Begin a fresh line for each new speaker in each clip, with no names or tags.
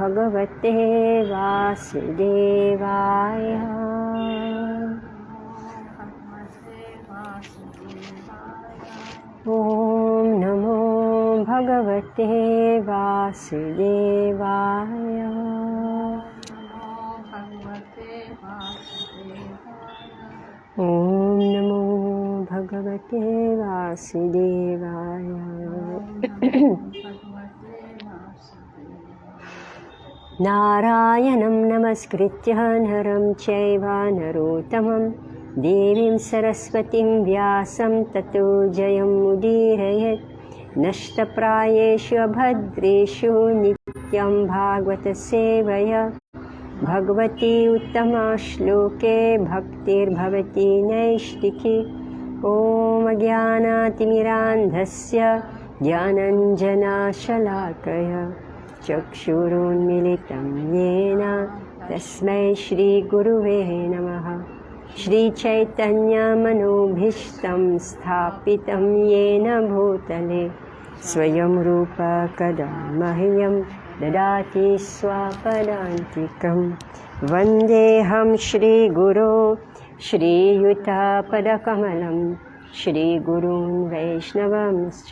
भगवते वासुदेवाय। ॐ नमो भगवते वासुदेवाय। ॐ नमो भगवते वासुदेवाय। नारायणं नमस्कृत्य नरं चैव नरोत्तमं देवीं सरस्वतीं व्यासं ततो जयमुदीरयेत्। नष्टप्रायेषु भद्रेषु नित्यं भागवतसेवया भगवती उत्तमश्लोके भक्तिर्भवति नैष्टिकी। ॐ अज्ञानातिमिरान्धस्य ज्ञानञ्जनशलाकया चक्षुरुन्मिलितं येन तस्मै श्रीगुरुवे नमः। श्रीचैतन्यमनोभीष्टं स्थापितं येन भूतले स्वयं रूप कदा मह्यं ददाति स्वपदान्तिकं। वन्देऽहं श्रीगुरो श्रीयुतपदकमलं श्रीगुरून् वैष्णवंश्च।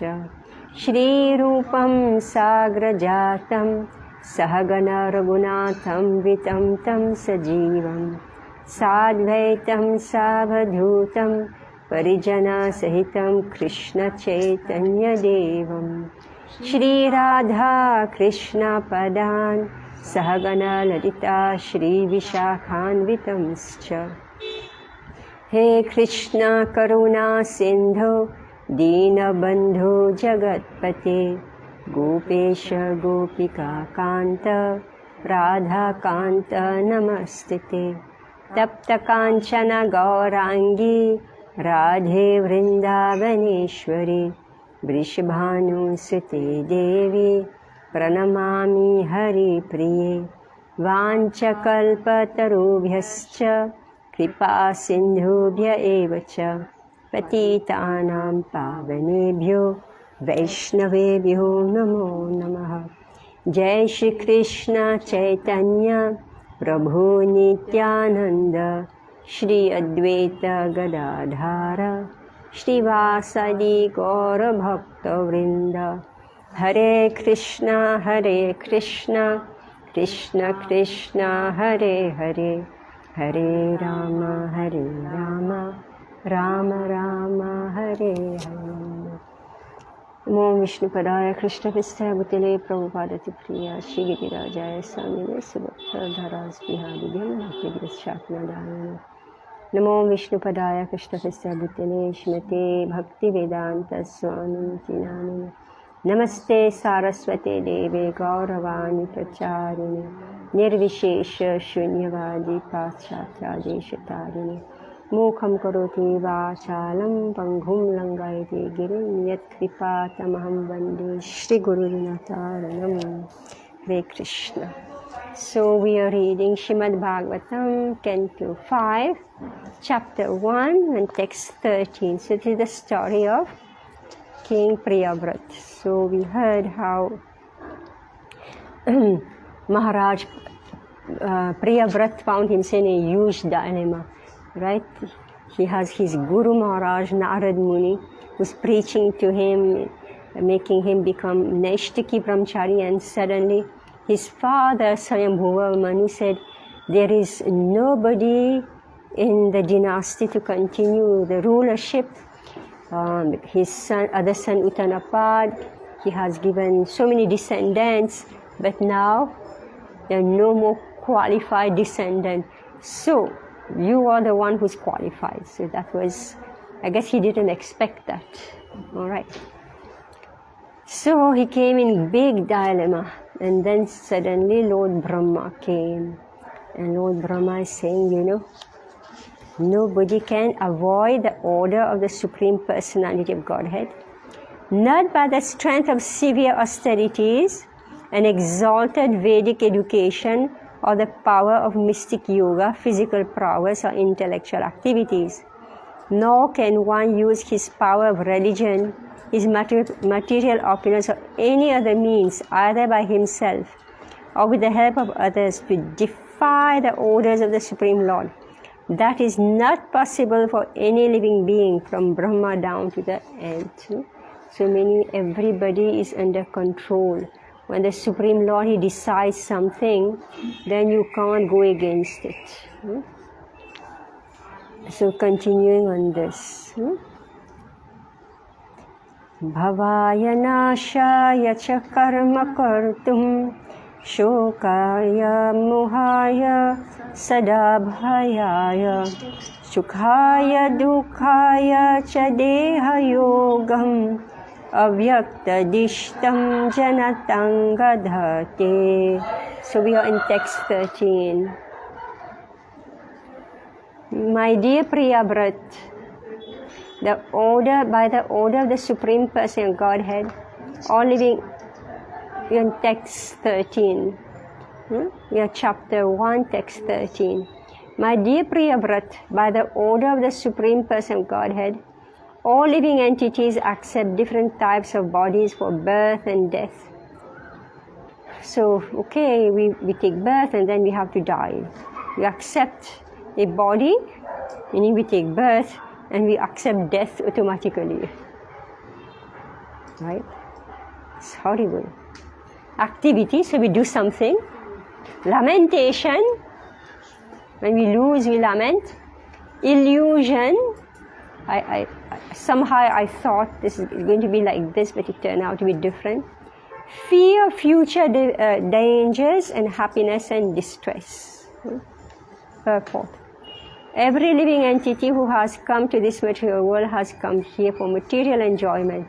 श्रीरूपं साग्रजातं सहगण रघुनाथं वितं तं सजीवं साद्वैतं सावधूतं परिजनसहितं कृष्णचैतन्यदेवं श्रीराधा कृष्णपदान् सहगण ललिता श्रीविशाखान्वितंश्च। हे कृष्ण करुणा सिन्धो दीनबन्धो जगत्पते गोपेश गोपिकान्त राधाकान्त नमस्ते। तप्तकाञ्चन गौराङ्गी राधे वृन्दावनेश्वरी वृषभानुसुते देवी प्रणमामि हरिप्रिये। वाञ्छकल्पतरुभ्यश्च कृपा सिन्धुभ्य एव च पतितानां पावनेभ्यो वैष्णवेभ्यो नमो नमः। जय श्री कृष्ण चैतन्य प्रभु नित्यानंद श्री अद्वैत गदाधर श्रीवासदि गौरभक्तवृंद। हरे कृष्ण कृष्ण कृष्ण हरे हरे हरे राम राम राम हरे हरे। नमो विष्णुपदाय कृष्णपृष्ठाय भूतले प्रभुपादति प्रिया श्रीगिरिराजाय स्वामिने सुभक्तधरास्पिहादिभ्यं भक्तिविदशात्मदाय। नमो विष्णुपदाय कृष्णपृष्ठाय भूतले श्रीमते भक्तिवेदान्तस्वामिनिति नामिने। नमस्ते सारस्वते देवे गौरवाणी प्रचारिणे निर्विशेष शून्यवादी पाश्चात्यादेशतारिणे। मूकं करोति वाचालं पङ्गुं लङ्घयति गिरिं यत्कृपातमहं वन्दे श्रीगुरुनाथारणं। Hare Krishna. So we are reading Shrimad Bhagavatam, Canto 5, Chapter 1 and Text 13. So this is the story of King Priyavrat. So we heard how Maharaj Priyavrat found himself in a huge dilemma. Right? He has his Guru Maharaj Narad Muni who's preaching to him, making him become Naishtiki Brahmachari, and suddenly his father Swayambhuva Manu said, there is nobody in the dynasty to continue the rulership. His son, other son Uttanapad, he has given so many descendants, but now there are no more qualified descendants. So you are the one who's qualified. So that was, I guess he didn't expect that. All right. So he came in big dilemma, and then suddenly Lord Brahma came, and Lord Brahma is saying, you know, nobody can avoid the order of the Supreme Personality of Godhead, not by the strength of severe austerities and exalted Vedic education or the power of mystic yoga, physical prowess or intellectual activities. Nor can one use his power of religion, his material opulence or any other means, either by himself or with the help of others to defy the orders of the Supreme Lord. That is not possible for any living being from Brahma down to the ant. So meaning everybody is under control. When the Supreme Lord, He decides something, then you can't go against it. So continuing on this. Bhavaya nashaya cha karma kartum shokaya muhaya sadabhayaya sukhaya dukhaya cha deha yogam avyakta-dishtam janatangadhate. So we are in text 13. My dear Priyabrat, by the order of the Supreme Person of Godhead, all living, we are in text 13. We are chapter 1, text 13. My dear Priyabrat, by the order of the Supreme Person of Godhead, all living entities accept different types of bodies for birth and death. So, okay, we take birth and then we have to die. We accept a body, meaning we take birth, and we accept death automatically. Right? It's horrible. Activity, so we do something. Lamentation, when we lose, we lament. Illusion, somehow I thought this is going to be like this, but it turned out to be different. Fear of future dangers and happiness and distress. Purport. Every living entity who has come to this material world has come here for material enjoyment.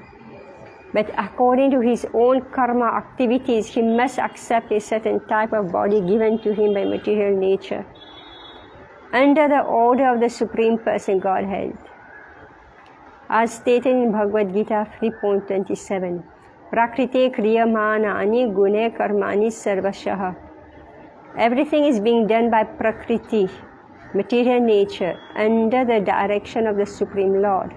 But according to his own karma activities, he must accept a certain type of body given to him by material nature, under the order of the Supreme Person Godhead. As stated in Bhagavad Gita 3.27, Prakrite kriyamanani gune karmani sarvashaha. Everything is being done by Prakriti, material nature, under the direction of the Supreme Lord.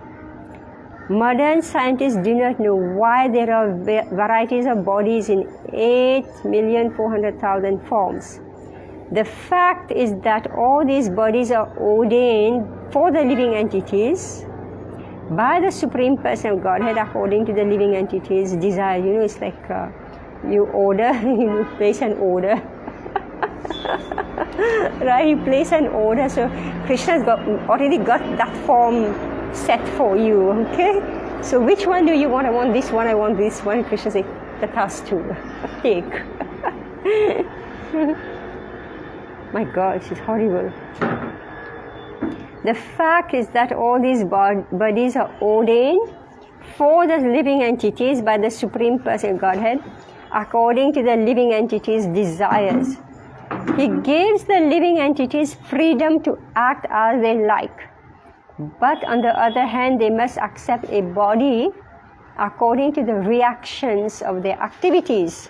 Modern scientists do not know why there are varieties of bodies in 8,400,000 forms. The fact is that all these bodies are ordained for the living entities by the Supreme Person of Godhead according to the living entities' desire. You know, it's like you order, you place an order. Right, you place an order, so Krishna's already got that form set for you, okay? So which one do you want? I want this one, I want this one. Krishna says, Tathastu, take. My God, this is horrible. The fact is that all these bodies are ordained for the living entities by the Supreme Person Godhead according to the living entities' desires. He gives the living entities freedom to act as they like. But on the other hand, they must accept a body according to the reactions of their activities.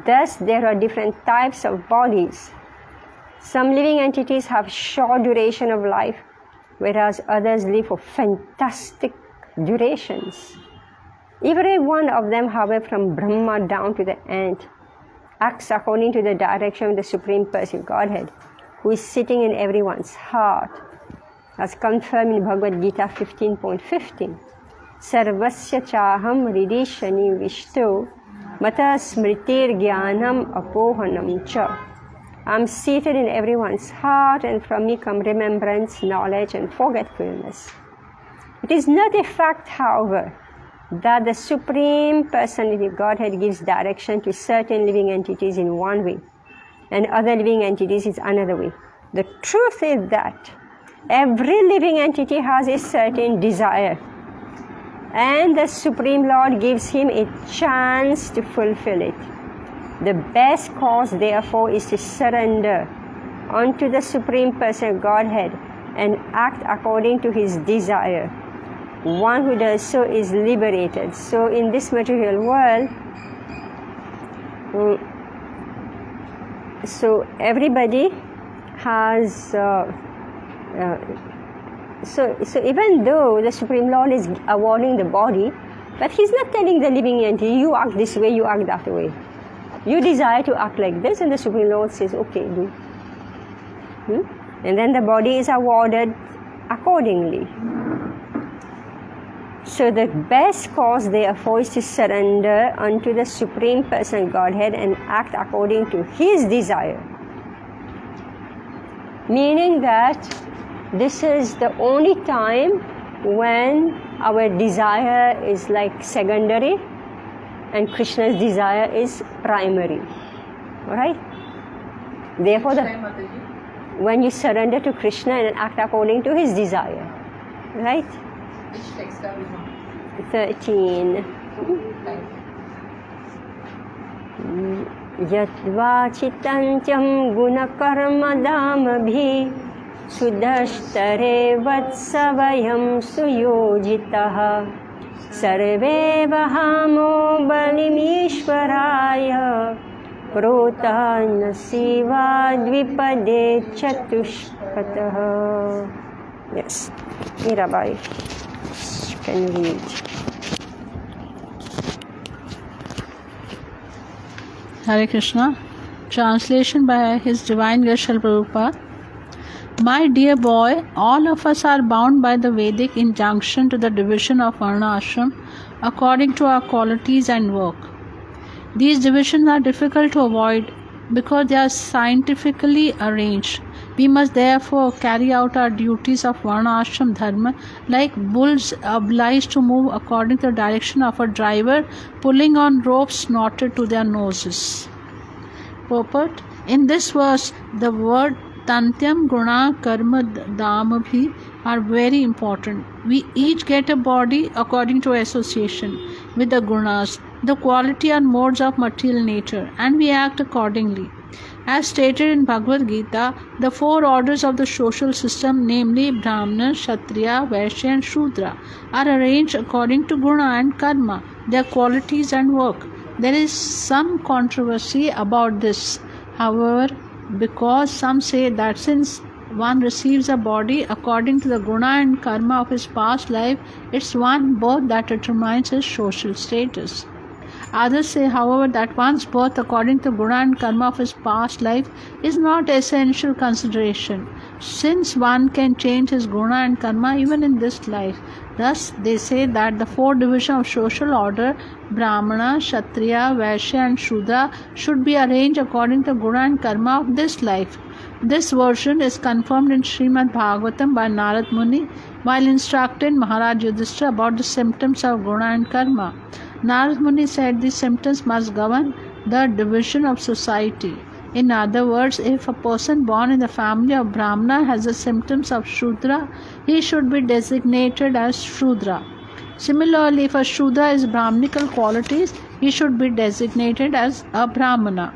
Thus, there are different types of bodies. Some living entities have short duration of life, whereas others live for fantastic durations. Every one of them, however, from Brahma down to the ant, acts according to the direction of the Supreme Person Godhead, who is sitting in everyone's heart, as confirmed in Bhagavad Gita 15.15. Sarvasya chaham ridishani vishto mata smritir jnanam apohanam cha. I am seated in everyone's heart, and from me come remembrance, knowledge, and forgetfulness. It is not a fact, however, that the Supreme Personality of Godhead gives direction to certain living entities in one way, and other living entities in another way. The truth is that every living entity has a certain desire, and the Supreme Lord gives him a chance to fulfill it. The best course, therefore, is to surrender unto the Supreme Person of Godhead and act according to his desire. One who does so is liberated. So in this material world, so everybody has, so even though the Supreme Lord is awarding the body, but he's not telling the living entity, you act this way, you act that way. You desire to act like this, and the Supreme Lord says, okay, do. And then the body is awarded accordingly. So the best course therefore is to surrender unto the Supreme Person Godhead and act according to His desire. Meaning that this is the only time when our desire is like secondary and Krishna's desire is primary. Alright? Therefore, when you surrender to Krishna and act according to His desire. Right?
Which text are we on?
13. Yatvachitantyam gunakarmadamabhi sudashtare vatsavayam suyojitaha sarve vahamo balimishvaraya prota nasiva dvipade chatushpataha. Yes, Mirabai can read.
Hare Krishna. Translation by His Divine Grace Srila Prabhupada. My dear boy, all of us are bound by the Vedic injunction to the division of Varna Ashram according to our qualities and work. These divisions are difficult to avoid because they are scientifically arranged. We must therefore carry out our duties of Varna Ashram Dharma like bulls obliged to move according to the direction of a driver pulling on ropes knotted to their noses. Purport. In this verse, the word Tantyam Guna Karma Damabhi are very important. We each get a body according to association with the gunas, the quality and modes of material nature, and we act accordingly. As stated in Bhagavad Gita, the four orders of the social system, namely Brahmana, Kshatriya, Vaishya and Shudra, are arranged according to guna and karma, their qualities and work. There is some controversy about this, however, because some say that since one receives a body according to the guna and karma of his past life, it's one birth that determines his social status. Others say, however, that one's birth according to guna and karma of his past life is not essential consideration, since one can change his guna and karma even in this life. Thus, they say that the four divisions of social order, Brahmana, Kshatriya, Vaishya and Shudra, should be arranged according to guna and karma of this life. This version is confirmed in Srimad Bhagavatam by Narad Muni while instructing Maharaj Yudhishthira about the symptoms of guna and karma. Narad Muni said these symptoms must govern the division of society. In other words, if a person born in the family of Brahmana has the symptoms of Shudra, he should be designated as Shudra. Similarly, if a Shudra has Brahmanical qualities, he should be designated as a Brahmana.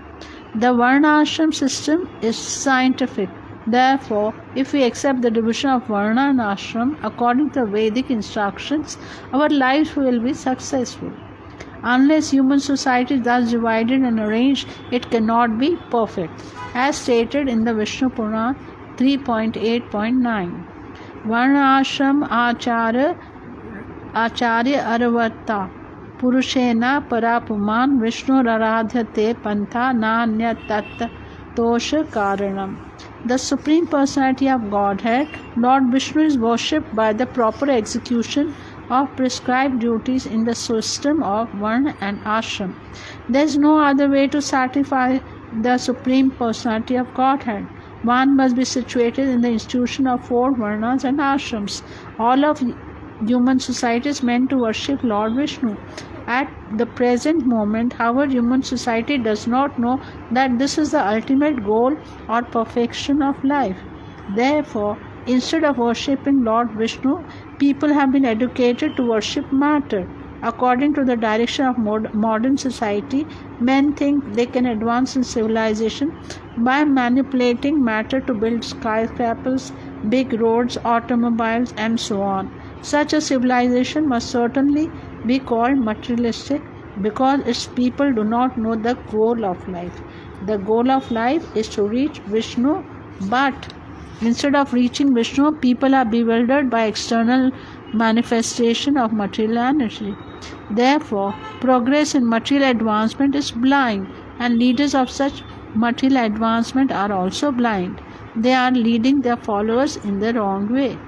The Varna Ashram system is scientific. Therefore, if we accept the division of Varna and Ashram according to Vedic instructions, our lives will be successful. Unless human society is thus divided and arranged, it cannot be perfect, as stated in the Vishnu Purana 3.8.9. Varna Ashram Acharya Arvata Purushena Parapuman Vishnu Raradhyate Pantha Nanya Tatta Tosha Karanam. The Supreme Personality of Godhead, Lord Vishnu, is worshipped by the proper execution of prescribed duties in the system of Varna and Ashram. There is no other way to satisfy the Supreme Personality of Godhead. One must be situated in the institution of four Varnas and Ashrams. All of human society is meant to worship Lord Vishnu. At the present moment, however, human society does not know that this is the ultimate goal or perfection of life. Therefore, instead of worshipping Lord Vishnu, people have been educated to worship matter. According to the direction of modern society, men think they can advance in civilization by manipulating matter to build skyscrapers, big roads, automobiles, and so on. Such a civilization must certainly be called materialistic because its people do not know the goal of life. The goal of life is to reach Vishnu, but instead of reaching Vishnu, people are bewildered by external manifestation of material energy. Therefore, progress in material advancement is blind and leaders of such material advancement are also blind. They are leading their followers in the wrong way.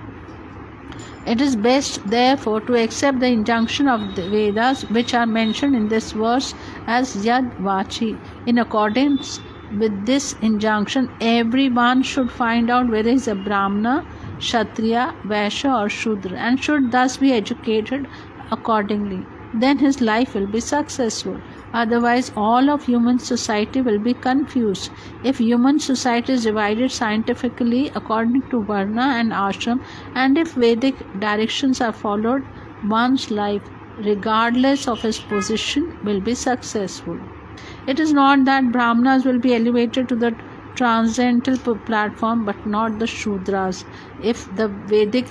It is best, therefore, to accept the injunction of the Vedas, which are mentioned in this verse as Yad Vachi. In accordance with this injunction, everyone should find out whether he is a Brahmana, Kshatriya, Vaishya or Shudra, and should thus be educated accordingly. Then his life will be successful. Otherwise, all of human society will be confused. If human society is divided scientifically according to Varna and Ashram, and if Vedic directions are followed, one's life, regardless of his position, will be successful. It is not that Brahmanas will be elevated to the transcendental platform, but not the Shudras. If the Vedic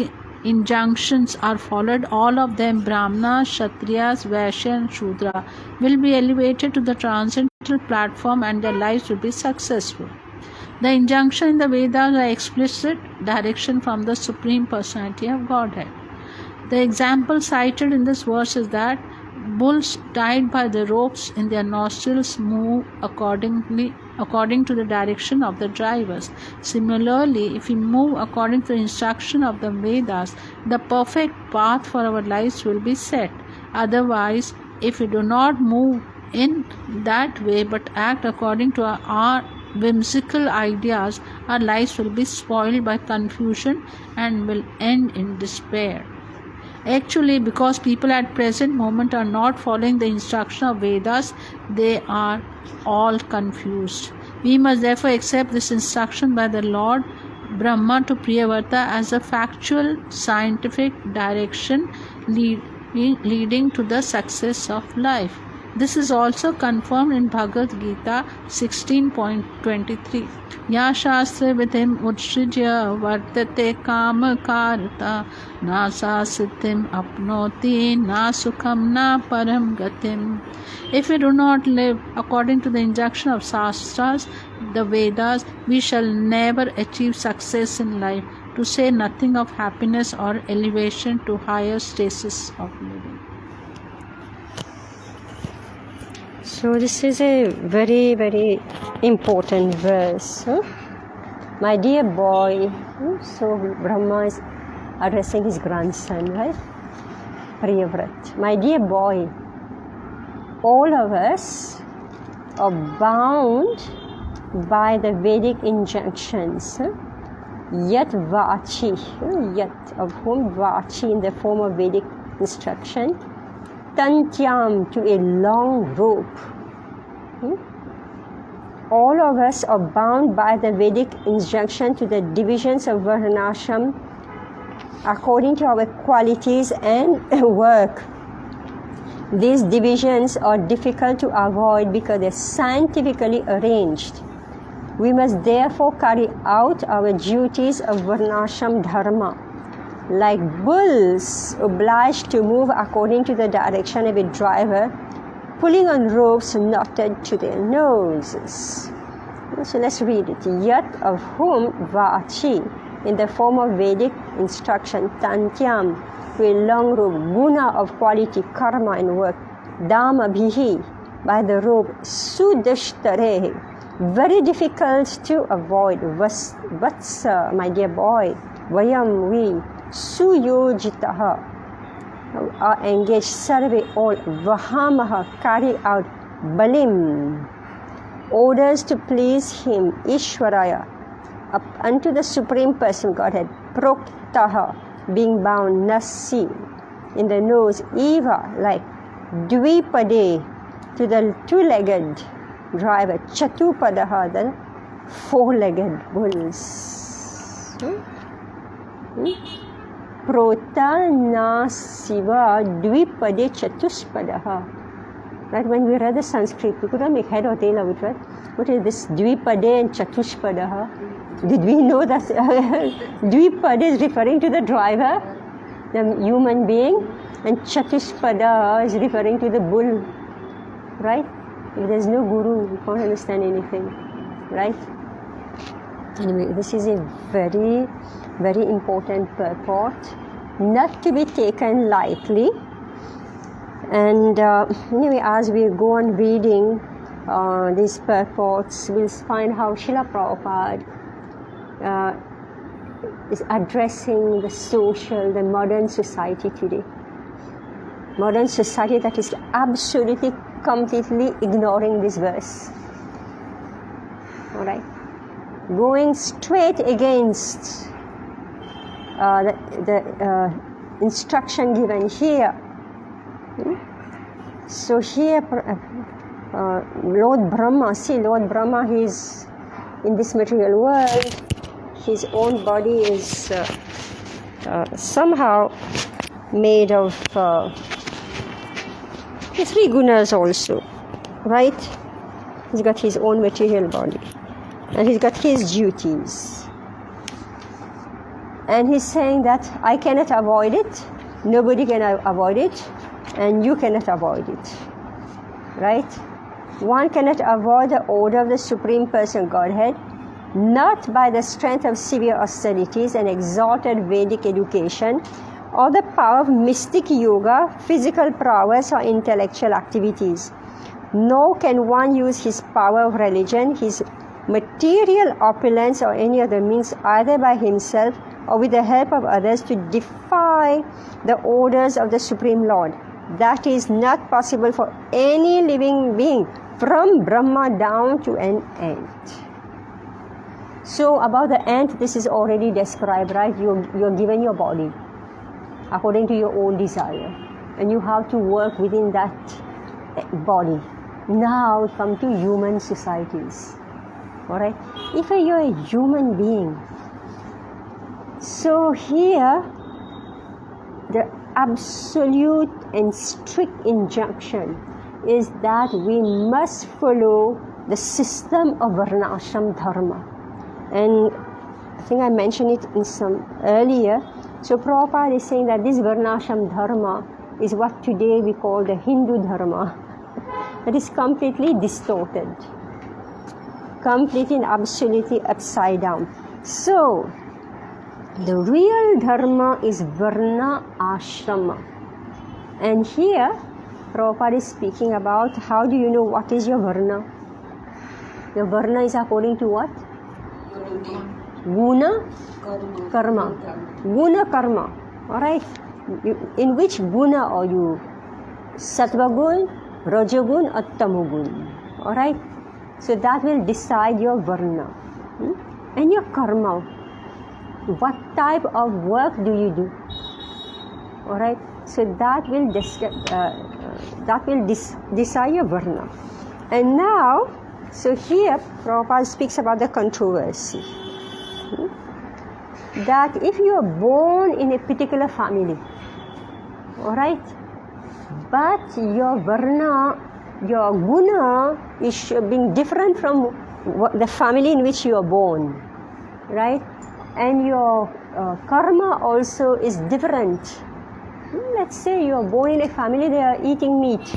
injunctions are followed, all of them, Brahmanas, Kshatriyas, Vaishya and Shudra, will be elevated to the transcendental platform and their lives will be successful. The injunction in the Vedas are explicit direction from the Supreme Personality of Godhead. The example cited in this verse is that bulls tied by the ropes in their nostrils move according to the direction of the drivers. Similarly, if we move according to the instruction of the Vedas, the perfect path for our lives will be set. Otherwise, if we do not move in that way but act according to our whimsical ideas, our lives will be spoiled by confusion and will end in despair. Actually, because people at present moment are not following the instruction of Vedas, they are all confused. We must therefore accept this instruction by the Lord Brahma to Priyavrata as a factual, scientific direction leading to the success of life. This is also confirmed in Bhagavad Gita 16.23. Ya shastra vidhim utsrijya vartate kamakarta na sa siddhim apnoti na sukham na param gatim. If we do not live according to the injunction of Shastras, the Vedas, we shall never achieve success in life, to say nothing of happiness or elevation to higher status of living.
So this is a very, very important verse. My dear boy, so Brahma is addressing his grandson, right? Priyavrat. My dear boy, all of us are bound by the Vedic injunctions. Yat Vachi, Yat of whom Vachi in the form of Vedic instruction, Tantyam to a long rope. All of us are bound by the Vedic injunction to the divisions of Varnashram according to our qualities and work. These divisions are difficult to avoid because they are scientifically arranged. We must therefore carry out our duties of Varnashram Dharma, like bulls obliged to move according to the direction of a driver, pulling on ropes knotted to their noses. So let's read it. Yat of whom Vachi in the form of Vedic instruction, Tantyam to a long rope, Guna of quality, karma and work, Dama Bhihi by the rope, Sudashtarehi very difficult to avoid. Vatsa, my dear boy, Vayam, we, Suyojitaha, are engaged, survey all, Vahamaha, carry out, Balim, orders to please him, Ishwaraya, up unto the Supreme Person Godhead, Proktaha, being bound, Nasi, in the nose, Eva, like Dvipade, to the two-legged driver, Chatupadaha, the four-legged bulls. Prota na siva dvipade chatuspadaha. Right, when we read the Sanskrit, we couldn't make head or tail of it, right? What is this dvipade and chatuspadaha? Did we know that dvipade is referring to the driver, the human being, and chatuspada is referring to the bull, right? If there's no guru, we can't understand anything, right? Anyway, this is a very, very important purport, not to be taken lightly. And anyway, as we go on reading, these purports, we'll find how Srila Prabhupada is addressing the social, the modern society today. Modern society that is absolutely, completely ignoring this verse. Alright? Going straight against the instruction given here. So here, Lord Brahma, he is in this material world. His own body is somehow made of the three gunas also, right? He's got his own material body, and he's got his duties. And he's saying that I cannot avoid it, nobody can avoid it, and you cannot avoid it, right? One cannot avoid the order of the Supreme Person Godhead, not by the strength of severe austerities and exalted Vedic education, or the power of mystic yoga, physical prowess, or intellectual activities. Nor can one use his power of religion, his material opulence, or any other means, either by himself or with the help of others, to defy the orders of the Supreme Lord. That is not possible for any living being, from Brahma down to an ant. So about the ant, this is already described, right? You're given your body according to your own desire, and you have to work within that body. Now come to human societies. Alright? If you're a human being, so here the absolute and strict injunction is that we must follow the system of Varnashram Dharma. And I think I mentioned it in some earlier. So Prabhupada is saying that this Varnashram Dharma is what today we call the Hindu Dharma. That is completely distorted, completely and absolutely upside down. So the real Dharma is Varna Ashrama. And here Prabhupada is speaking about how do you know what is your Varna? Your Varna is according to what? Guna, karma. Guna, karma. Alright? In which guna are you? Sattva gun, Rajagun, or Tamogun. Alright? So that will decide your Varna. And your karma. What type of work do you do? Alright? So that will decide your Varna. And now, so here Prabhupada speaks about the controversy. That if you are born in a particular family, alright, but your Varna, your Guna is being different from the family in which you are born, right? And your karma also is different. Let's say you are born in a family, they are eating meat,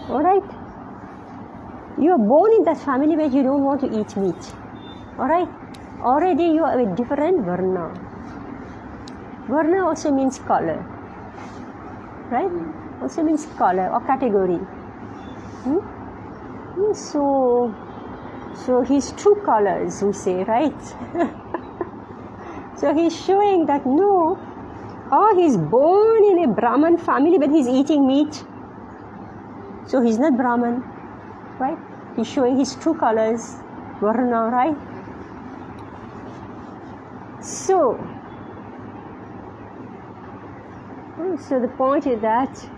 alright? You are born in that family where you don't want to eat meat, alright? Already you are a different Varna. Varna also means color, right? Also means color or category. So his true colors, we say, right? So he's showing that no, he's born in a Brahman family but he's eating meat. So he's not Brahman, right? He's showing his true colors, Varna, right? So the point is that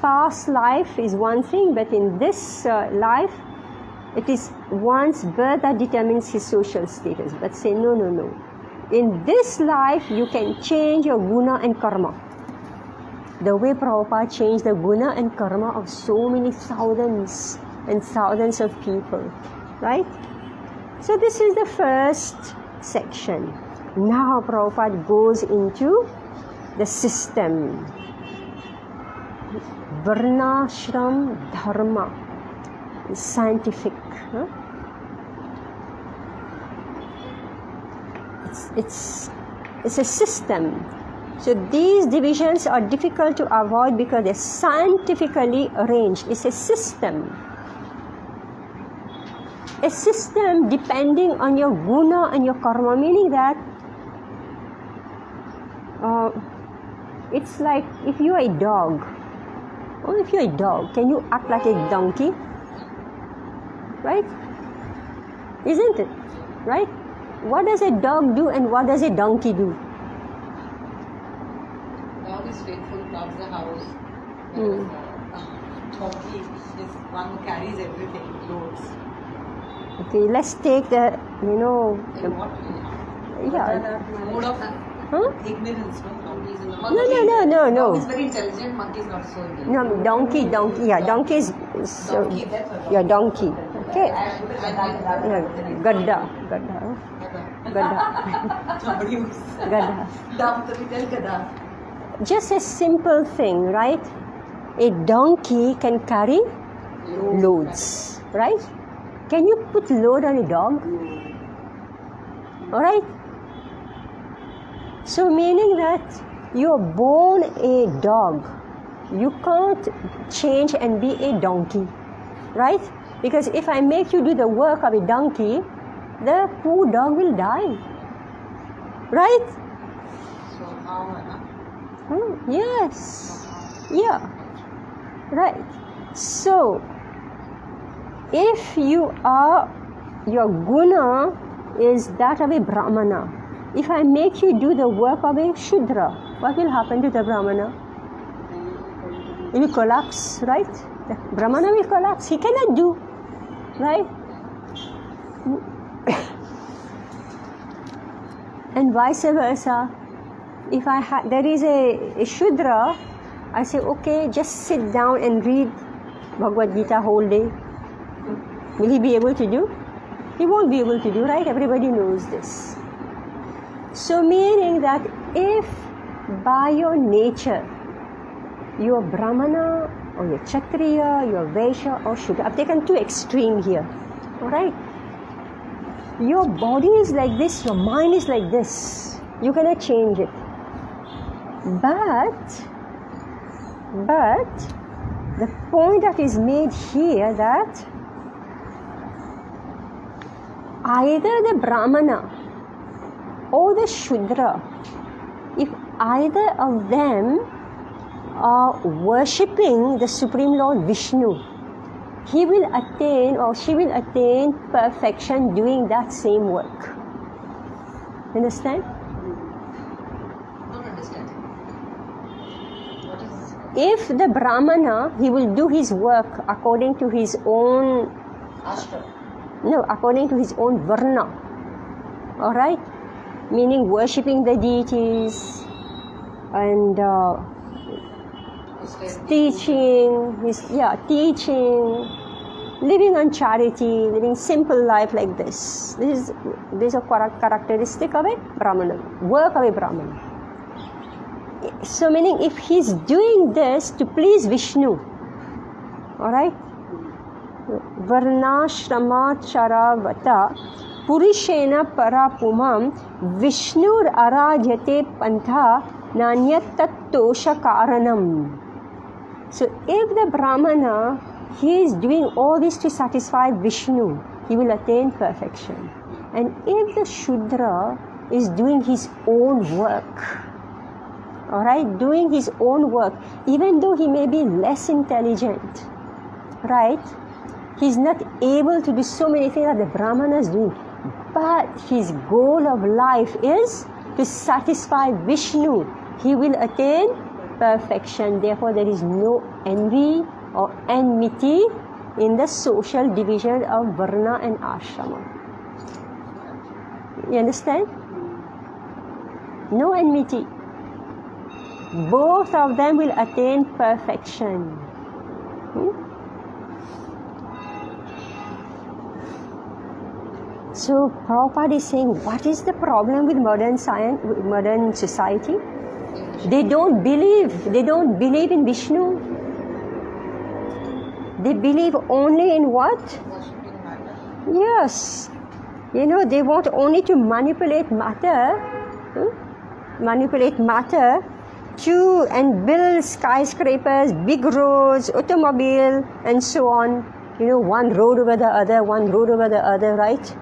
past life is one thing, but in this life, it is one's birth that determines his social status. But say, no. In this life, you can change your guna and karma. The way Prabhupada changed the guna and karma of so many thousands and thousands of people, right? So this is the first section. Now Prabhupada goes into the system. Varnashram Dharma is scientific. It's a system. So these divisions are difficult to avoid because they're scientifically arranged. It's a system. a system depending on your guna and your karma, meaning that it's like if you are a dog, can you act like a donkey? Right? Isn't it? Right? What does a dog do and what does a donkey do?
Dog is faithful, loves the house. Donkey is one who carries everything, loads.
Okay, let's take the,
In what?
yeah.
Mode of ignorance, no? Donkey is in the
No.
Dog is very intelligent, monkey is not so intelligent.
No, donkey, yeah, donkey is,
Donkey, that's a
yeah, donkey. Okay.
I like that.
Yeah, gadda.
Somebody who's
Gadda.
dumb to be tell Gada.
Just a simple thing, right? A donkey can carry loads, right? Can you put load on a dog? Alright? So meaning that you're born a dog. You can't change and be a donkey, right? Because if I make you do the work of a donkey, the poor dog will die, right?
So how,
Yes. Yeah. Right. So, if your guna is that of a brahmana, if I make you do the work of a shudra, what will happen to the brahmana? He will collapse, right? The brahmana will collapse. He cannot do, right? And vice versa. If there is a shudra, I say, okay, just sit down and read Bhagavad Gita whole day. Will he be able to do? He won't be able to do, right? Everybody knows this. So meaning that if by your nature, you're Brahmana or you're Kshatriya, you're Vaishya or Shudra, I've taken two extremes here, alright? Your body is like this, your mind is like this. You cannot change it. But the point that is made here that either the Brahmana or the Shudra, if either of them are worshipping the Supreme Lord Vishnu, he will attain or she will attain perfection doing that same work. Understand?
Not understand. What is
If the Brahmana, he will do his work according to his own,
ashtra?
no, according to his own varna, alright? Meaning worshipping the deities and teaching, living on charity, living simple life like this. This is a characteristic of a Brahmana, work of a Brahmana. So meaning if he's doing this to please Vishnu, alright? Varnashramacharagata Purushena parapumam Vishnur arajate pantha nanyatatosha karanam. So if the Brahmana, he is doing all this to satisfy Vishnu, he will attain perfection. And if the Shudra is doing his own work, alright, doing his own work, even though he may be less intelligent, right, he's not able to do so many things that the Brahmana is doing, but his goal of life is to satisfy Vishnu. He will attain perfection. Therefore, there is no envy or enmity in the social division of Varna and Ashrama. You understand? No enmity. Both of them will attain perfection. So Prabhupada is saying, what is the problem with modern science, modern society? They don't believe in Vishnu. They believe only in what?
Worshipping matter.
Yes. They want only to manipulate matter, and build skyscrapers, big roads, automobile, and so on. one road over the other, one road over the other, right?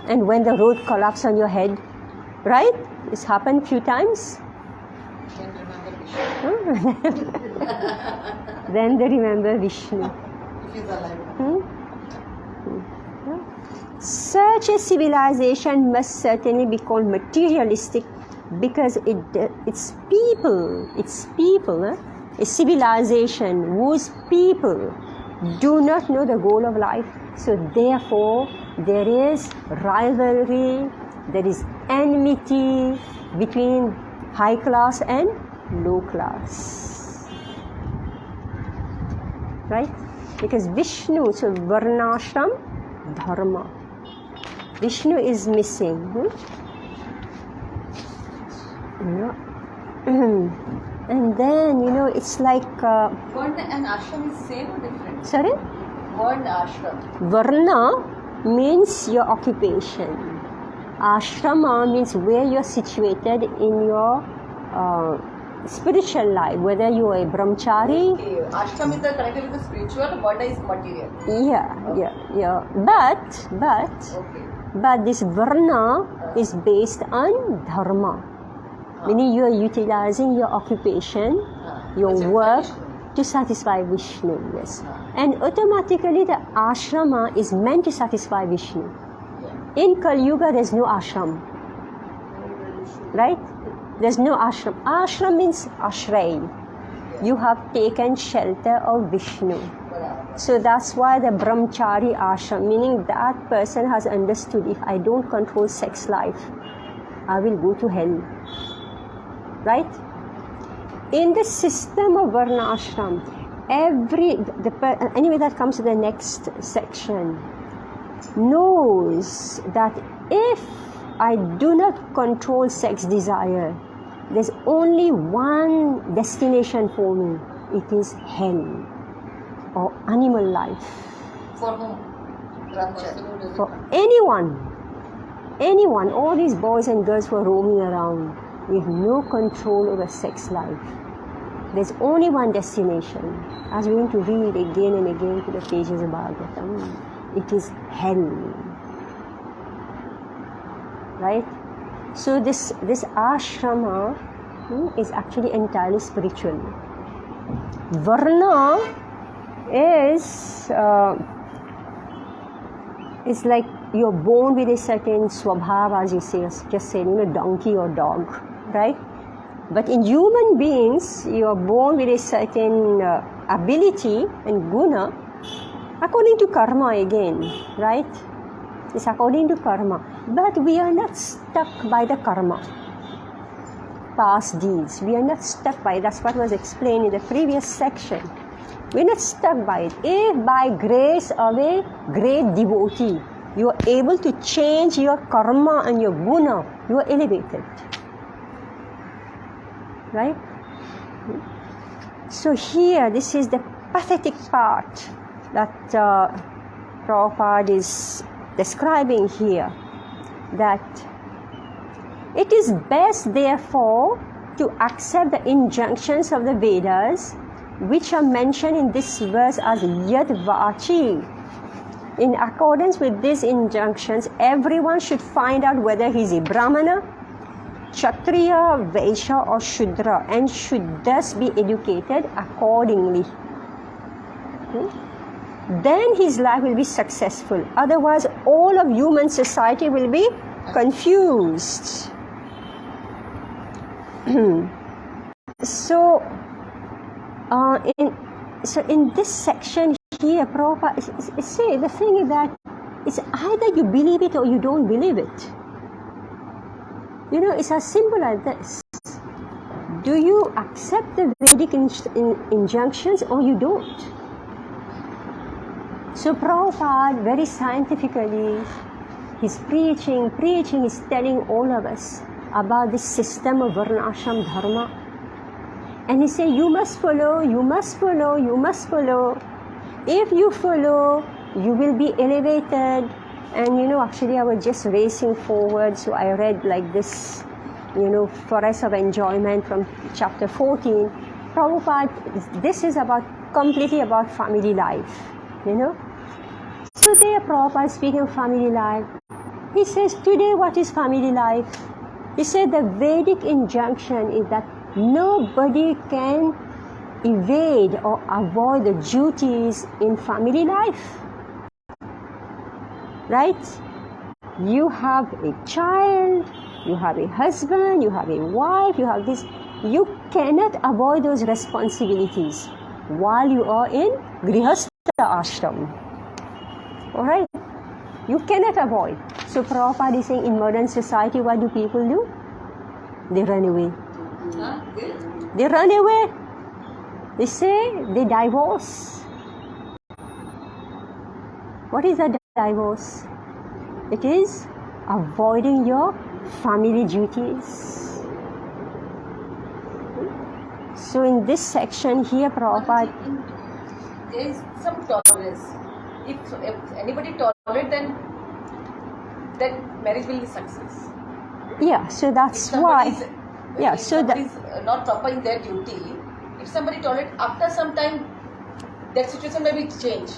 And when the road collapses on your head, right? It's happened few times.
Then remember Vishnu.
Then they remember Vishnu.
If he's alive.
Such a civilization must certainly be called materialistic because it's people, a civilization whose people do not know the goal of life. So therefore, there is rivalry, there is enmity between high class and low class. Right? Because Vishnu, so Varnashram, Dharma. Vishnu is missing. And then, it's like...
Varna and ashram is same or different?
Sorry?
Varna, ashram.
Varna means your occupation. Ashrama means where you're situated in your spiritual life, whether you are a brahmachari.
Okay. Ashram is the connected with the spiritual, Varna is material.
Yeah. But this Varna is based on Dharma. Meaning you are utilizing your occupation, your work to satisfy Vishnu. Yes. And automatically the ashrama is meant to satisfy Vishnu. In Kali Yuga there's no ashram. Right? There's no ashram. Ashram means ashray. You have taken shelter of Vishnu. So that's why the brahmachari ashram, meaning that person has understood, if I don't control sex life, I will go to hell. Right? In the system of Varna ashram, anyway, that comes to the next section, knows that if I do not control sex desire, there's only one destination for me. It is hell or animal life.
For whom? Brahmachari.
For anyone, all these boys and girls who are roaming around with no control over sex life. There's only one destination. I was going to read again and again to the pages of Bhagavatam. It is hell. Right? So this ashrama is actually entirely spiritual. Varna is it's like you're born with a certain swabhav, as you say, just say, donkey or dog, right? But in human beings, you're born with a certain ability and guna according to karma again, right? It's according to karma. But we are not stuck by the karma, past deeds. We are not stuck by it. That's what was explained in the previous section. We're not stuck by it. If by grace of a great devotee, you are able to change your karma and your guna, you are elevated. Right? So here, this is the pathetic part that Prabhupada is describing here, that it is best therefore to accept the injunctions of the Vedas, which are mentioned in this verse as Yad Vachi. In accordance with these injunctions, everyone should find out whether he is a Brahmana, Kshatriya, Vaishya or Shudra, and should thus be educated accordingly. Then his life will be successful. Otherwise, all of human society will be confused. So in this section here, Prabhupada say the thing is that it's either you believe it or you don't believe it. It's as simple as this. Do you accept the Vedic injunctions or you don't? So Prabhupada, very scientifically, he's preaching, is telling all of us about this system of Varnashram Dharma. And he said, you must follow. If you follow, you will be elevated. And actually I was just racing forward, so I read like this, Forest of Enjoyment from chapter 14. Prabhupada, this is completely about family life. you know. So there Prabhupada speaking of family life. He says, today what is family life? He said the Vedic injunction is that nobody can evade or avoid the duties in family life. Right? You have a child, you have a husband, you have a wife, you have this. You cannot avoid those responsibilities while you are in Grihastha ashram. Alright? You cannot avoid. So Prabhupada is saying in modern society, what do people do? They run away. They run away. They say they divorce. What is a divorce? It is avoiding your family duties. So in this section here, Prabhupada...
There is some tolerance. If anybody tolerate, then that marriage will be success.
Yeah, so that's why...
If somebody is not proper in their duty, if somebody tolerate, after some time, that situation may be changed.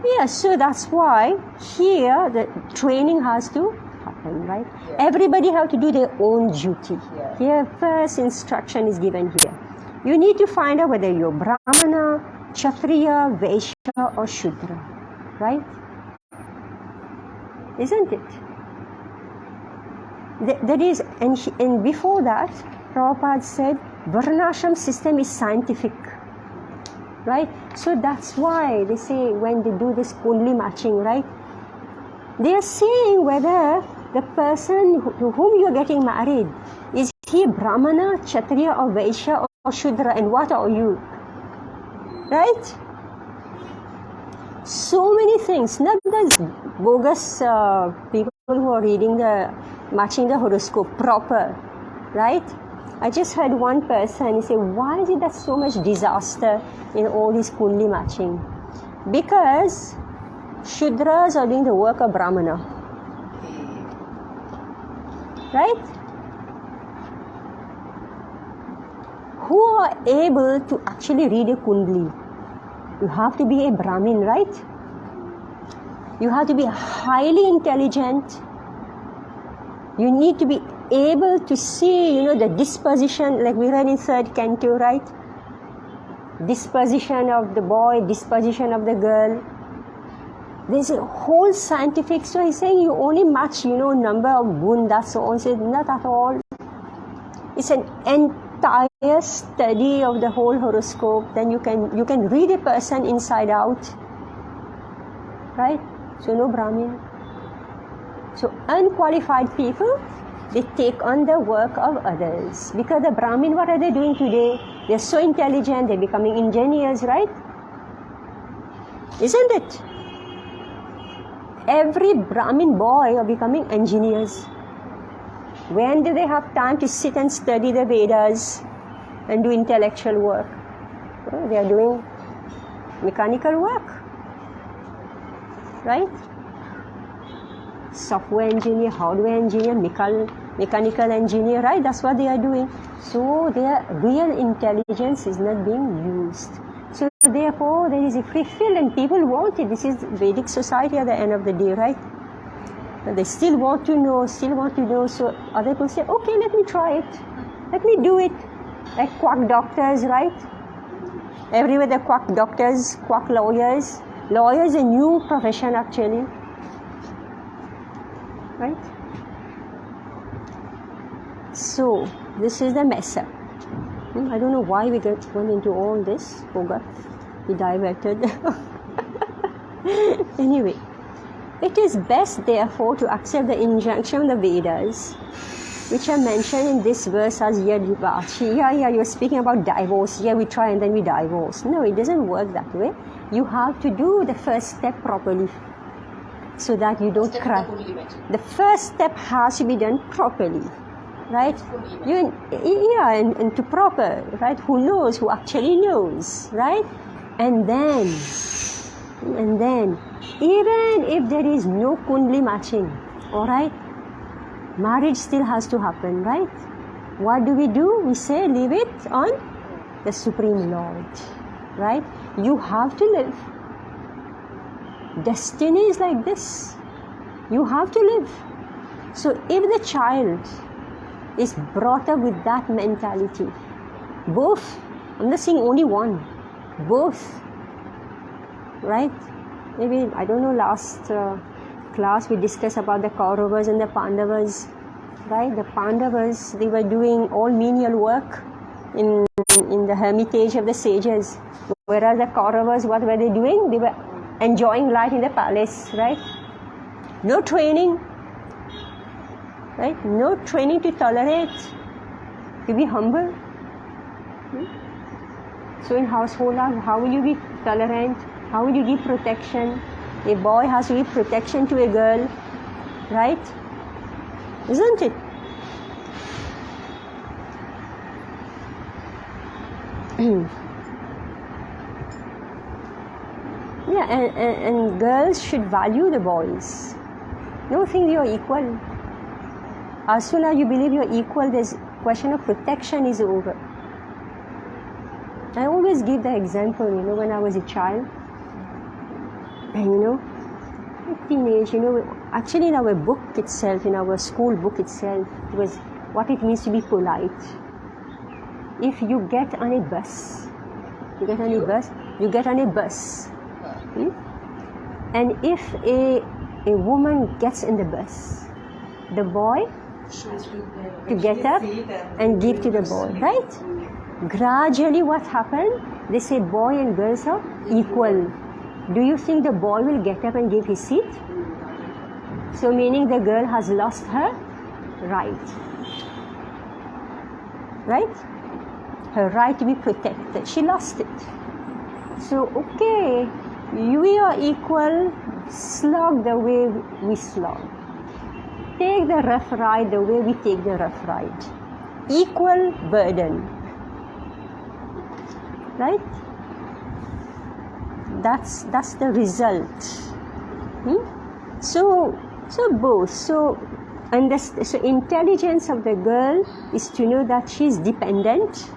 Yeah, so that's why here the training has to happen, right?
Yeah.
Everybody have to do their own duty.
Yeah.
Here, first instruction is given here. You need to find out whether you're Brahmana, Kshatriya, Vaishya or Shudra, right? Isn't it? That is, and before that, Prabhupada said, Varnashram system is scientific. Right? So that's why they say when they do this kundli matching, right? They are saying whether the person to whom you are getting married, is he Brahmana, Kshatriya or Vaishya or Shudra, and what are you? Right? So many things, not those bogus people who are reading matching the horoscope proper, right? I just heard one person say, why is it that so much disaster in all this kundli matching? Because Shudras are doing the work of Brahmana. Right? Who are able to actually read a kundli? You have to be a Brahmin, right? You have to be highly intelligent. You need to be able to see, the disposition, like we read in third canto, right? Disposition of the boy, disposition of the girl. There's a whole scientific, so he's saying you only match, number of gun, that's all. He said, not at all. It's an entire study of the whole horoscope. Then you can read a person inside out. Right? So no Brahmin. So unqualified people, they take on the work of others. Because the Brahmin, what are they doing today? They're so intelligent, they're becoming engineers, right? Isn't it? Every Brahmin boy are becoming engineers. When do they have time to sit and study the Vedas and do intellectual work? Well, they are doing mechanical work. Right? Software engineer, hardware engineer, mechanical engineer, right? That's what they are doing. So their real intelligence is not being used. So therefore, there is a free field and people want it. This is Vedic society at the end of the day, right? They still want to know. So other people say, okay, let me try it. Let me do it. Like quack doctors, right? Everywhere the quack doctors, quack lawyers. Lawyer is a new profession actually. Right? So, this is the mess up. I don't know why we went into all this. Forgot. We diverted. Anyway, it is best therefore to accept the injunction of the Vedas, which are mentioned in this verse as Yadivachi. Yeah, you're speaking about divorce. Yeah, we try and then we divorce. No, it doesn't work that way. You have to do the first step properly, so that you don't cry. The first step has to be done properly, right? And to proper, right? Who knows? Who actually knows, right? And then, even if there is no kundli matching, all right, marriage still has to happen, right? What do? We say, leave it on the Supreme Lord, right? You have to live. destiny is like this. You have to live. So if the child is brought up with that mentality, both, I'm not saying only one, both, right? Maybe, I don't know, last class we discussed about the Kauravas and the Pandavas, right? The Pandavas, they were doing all menial work in the hermitage of the sages, whereas the Kauravas, what were they doing? They were enjoying life in the palace, right? No training, right? No training to tolerate, to be humble. So in household life, how will you be tolerant? How will you give protection? A boy has to give protection to a girl, right? Isn't it? Yeah, and girls should value the boys. Don't think you're equal. As soon as you believe you're equal, this question of protection is over. I always give the example, when I was a child, and teenage, actually in our book itself, in our school book itself, it was what it means to be polite. If you get on a bus, you get on a bus. And if a woman gets in the bus, the boy to get up and give to the boy, right? Gradually what happened? They say boy and girls are equal. Do you think the boy will get up and give his seat? So meaning the girl has lost her right. Right? Her right to be protected. She lost it. So okay, we are equal, slog the way we slog. Take the rough ride the way we take the rough ride. Equal burden. Right? That's the result. So both. So intelligence of the girl is to know that she is dependent,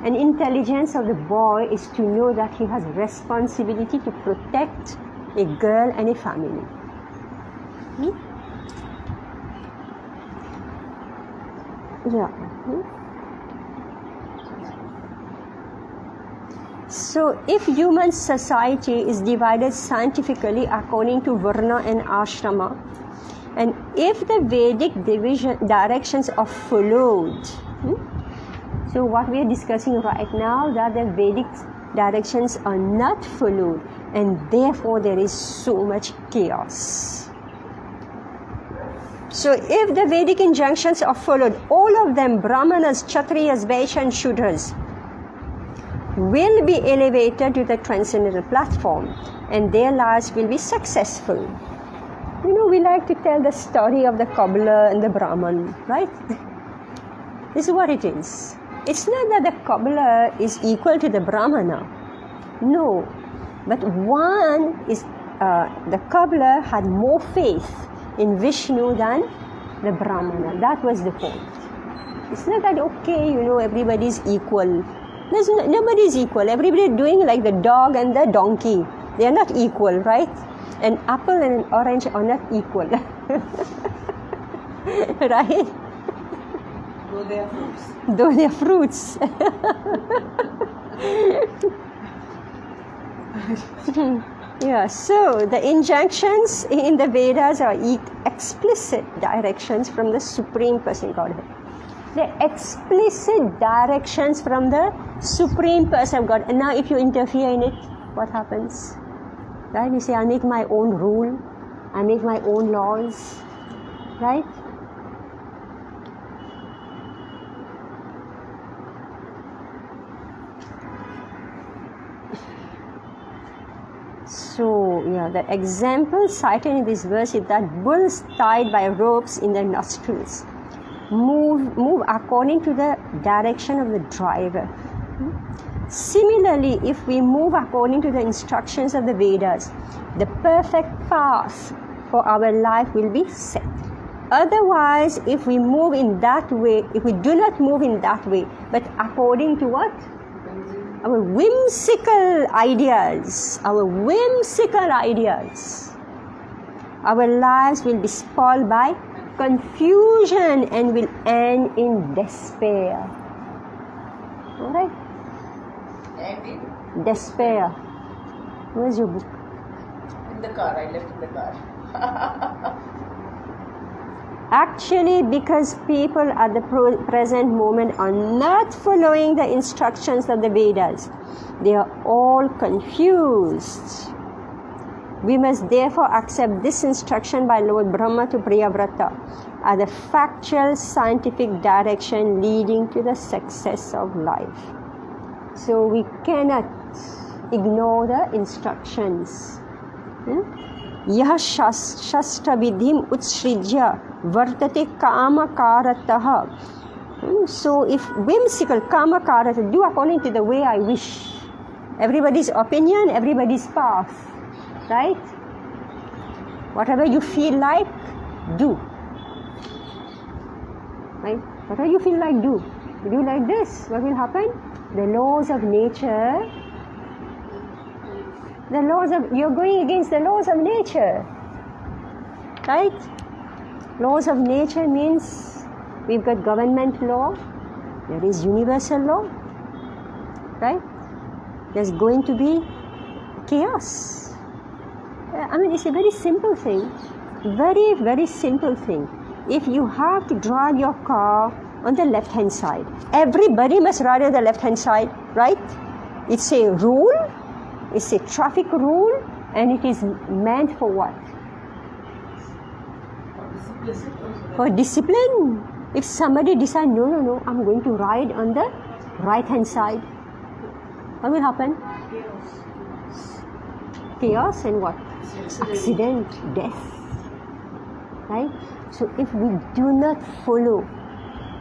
and intelligence of the boy is to know that he has responsibility to protect a girl and a family. Yeah. So if human society is divided scientifically according to Varna and Ashrama, and if the Vedic directions are followed, so what we are discussing right now, that the Vedic directions are not followed, and therefore there is so much chaos. So if the Vedic injunctions are followed, all of them, Brahmanas, Kshatriyas, Vaishyas and Shudras, will be elevated to the transcendental platform, and their lives will be successful. We like to tell the story of the cobbler and the Brahman, right? This is what it is. It's not that the cobbler is equal to the Brahmana. No. But one is, the cobbler had more faith in Vishnu than the Brahmana. That was the point. It's not that, okay, everybody is equal. Nobody is equal. Everybody is doing like the dog and the donkey. They are not equal, right? An apple and an orange are not equal. Right? Though they are fruits. Yeah, so the injunctions in the Vedas are explicit directions from the Supreme Person Godhead. The explicit directions from the Supreme Person of God. And now if you interfere in it, what happens? Right? You say, I make my own rule, I make my own laws, right? So, the example cited in this verse is that bulls tied by ropes in their nostrils move according to the direction of the driver. Similarly, if we move according to the instructions of the Vedas, the perfect path for our life will be set. Otherwise, if we move in that way, if we do not move in that way, but according to what? our whimsical ideas, our lives will be spoiled by confusion and will end in despair. Alright?
And in
Despair. Where's your book?
the car, I left in the car.
Actually, because people at the present moment are not following the instructions of the Vedas, they are all confused. We must therefore accept this instruction by Lord Brahma to Priyavrata as the factual scientific direction leading to the success of life. So we cannot ignore the instructions. Yah shastra vidhim utshrijya vartate kama karataha. So if whimsical kama karata, do according to the way I wish. Everybody's opinion, everybody's path. Right? Whatever you feel like, do. Right? Whatever you feel like, do. You do like this, what will happen? The laws of nature, you're going against the laws of nature. Right? Laws of nature means we've got government law, there is universal law. Right? There's going to be chaos. I mean, it's a very simple thing. Very, very simple thing. If you have to drive your car on the left-hand side, everybody must ride on the left-hand side, right? It's a rule, it's a traffic rule, and it is meant for what? For discipline. If somebody decides, no, I'm going to ride on the right-hand side, what will happen? Chaos and what? Accident, death. Right? So if we do not follow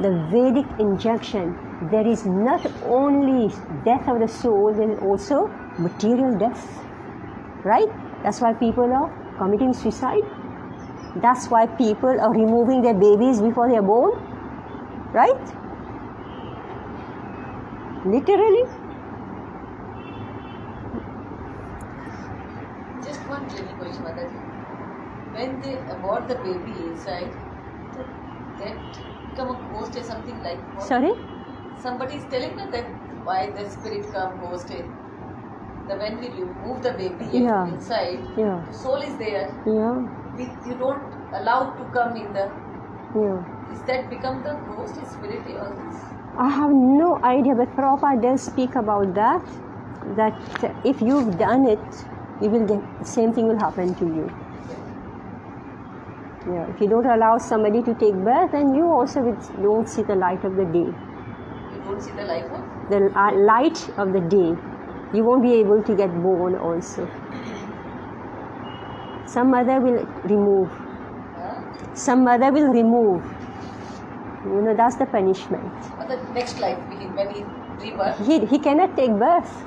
the Vedic injunction, there is not only death of the soul, there is also material death. Right? That's why people are committing suicide. That's why people are removing their babies before they are born. Right? Literally.
Just one little question, Mataji. When they abort the baby inside, that become a ghost or something like what?
Sorry?
Somebody is telling me that why the spirit come ghost is. The when we remove the baby inside,
Yeah.
the soul is there.
Yeah.
You don't allow to come in the.
Yeah.
Is that become the ghost spirit or this?
I have no idea, but Prabhupada does speak about that. That if you've done it, you will get same thing will happen to you. Yeah, if you don't allow somebody to take birth, then you also don't see the light of the day.
You don't see the light of?
The light of the day. You won't be able to get born also. Some mother will remove. Some mother will remove. That's the punishment.
Or the next life, when he rebirth?
He cannot take birth.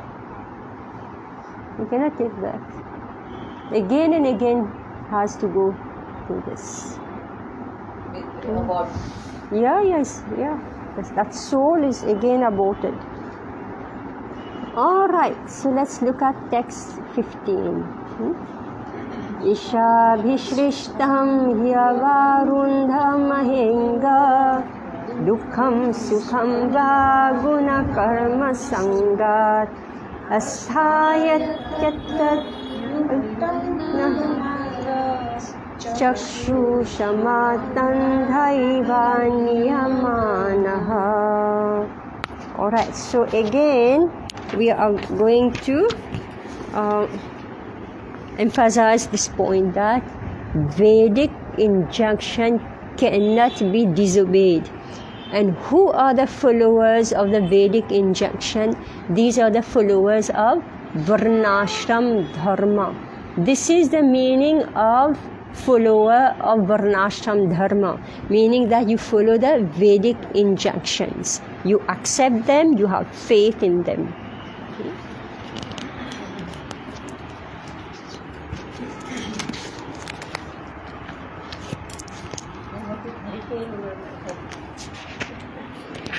He cannot take birth. Again and again has to go through this.
Abort.
Yeah. That soul is again aborted. Alright, so let's look at text 15. Isha bhishrishtam hyavarundha mahenga dukham sukham vaguna karma sangat asthayatyatat chakshu shamatandhaivanyamanaha. Alright, so again we are going to emphasize this point that Vedic injunction cannot be disobeyed. And who are the followers of the Vedic injunction? These are the followers of Varnashram Dharma. This is the meaning of follower of Varnashram Dharma, meaning that you follow the Vedic injunctions. You accept them, you have faith in them.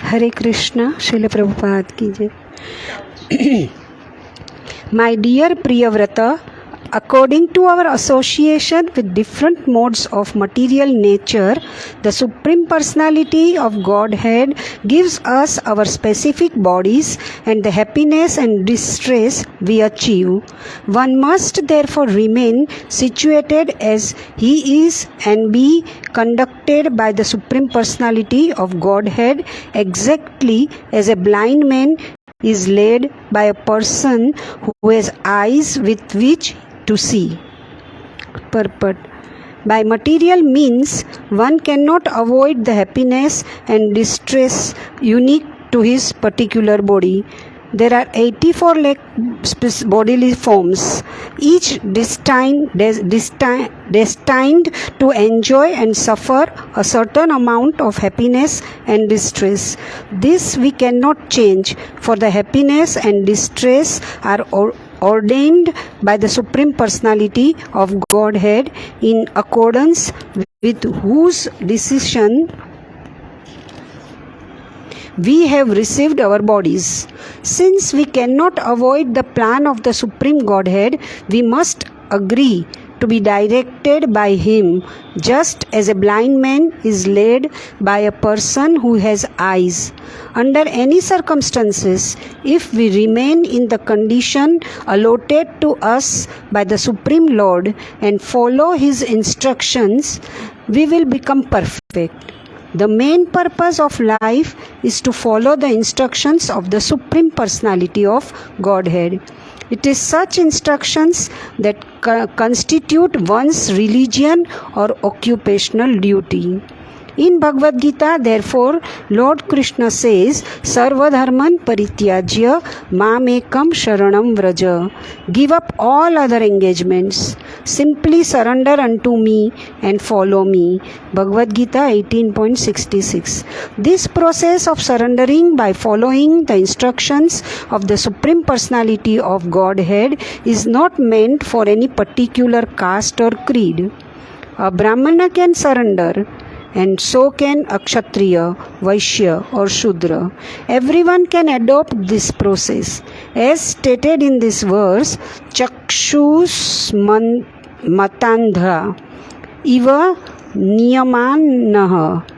हरे कृष्णा, श्रील प्रभुपाद की जय। My dear Priyavrata, according to our association with different modes of material nature, the Supreme Personality of Godhead gives us our specific bodies and the happiness and distress we achieve. One must therefore remain situated as he is and be conducted by the Supreme Personality of Godhead exactly as a blind man is led by a person who has eyes with which to see. Purport. By material means, one cannot avoid the happiness and distress unique to his particular body. There are 84 lakh bodily forms, each destined to enjoy and suffer a certain amount of happiness and distress. This we cannot change, for the happiness and distress are ordained by the Supreme Personality of Godhead, in accordance with whose decision we have received our bodies. Since we cannot avoid the plan of the Supreme Godhead, we must agree to be directed by him, just as a blind man is led by a person who has eyes. Under any circumstances, if we remain in the condition allotted to us by the Supreme Lord and follow his instructions, we will become perfect. The main purpose of life is to follow the instructions of the Supreme Personality of Godhead. It is such instructions that constitute one's religion or occupational duty. In Bhagavad Gita, therefore, Lord Krishna says, Sarva dharman parityajya mamekam sharanam vraja. Give up all other engagements. Simply surrender unto me and follow me. Bhagavad Gita 18.66. This process of surrendering by following the instructions of the Supreme Personality of Godhead is not meant for any particular caste or creed. A Brahmana can surrender, and so can a Kshatriya, Vaishya or Shudra. Everyone can adopt this process. As stated in this verse, Chakshus matandha iva niyamanaha.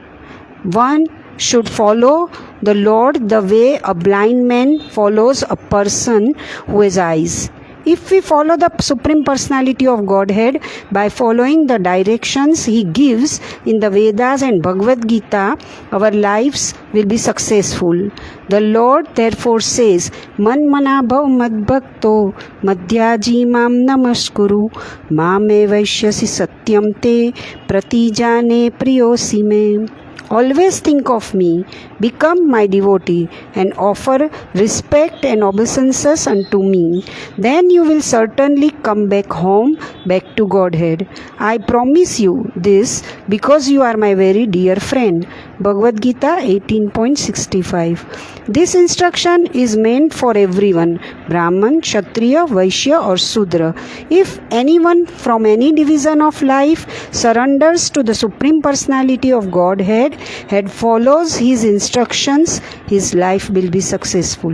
One should follow the Lord the way a blind man follows a person who has eyes. If we follow the Supreme Personality of Godhead by following the directions he gives in the Vedas and Bhagavad Gita, our lives will be successful. The Lord therefore says, Man manabhav madbhakto madhyaji mam namaskuru mame vaishyasi satyam te pratijane priyosi me. Always think of me, become my devotee, and offer respect and obeisances unto me. Then you will certainly come back home, back to Godhead. I promise you this because you are my very dear friend. Bhagavad Gita 18.65. This instruction is meant for everyone, Brahman, Kshatriya, Vaishya or Sudra. If anyone from any division of life surrenders to the Supreme Personality of Godhead and follows his instructions, his life will be successful.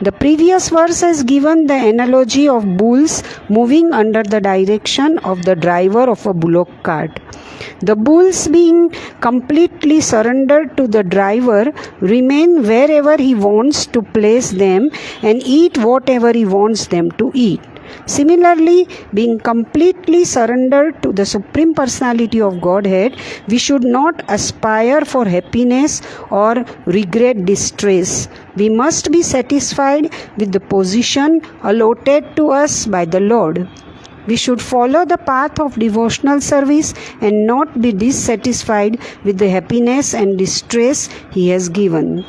The previous verse has given the analogy of bulls moving under the direction of the driver of a bullock cart. The bulls, being completely surrendered to the driver, remain wherever he wants to place them and eat whatever he wants them to eat. Similarly, being completely surrendered to the Supreme Personality of Godhead, we should not aspire for happiness or regret distress. We must be satisfied with the position allotted to us by the Lord. We should follow the path of devotional service and not be dissatisfied with the happiness and distress He has given.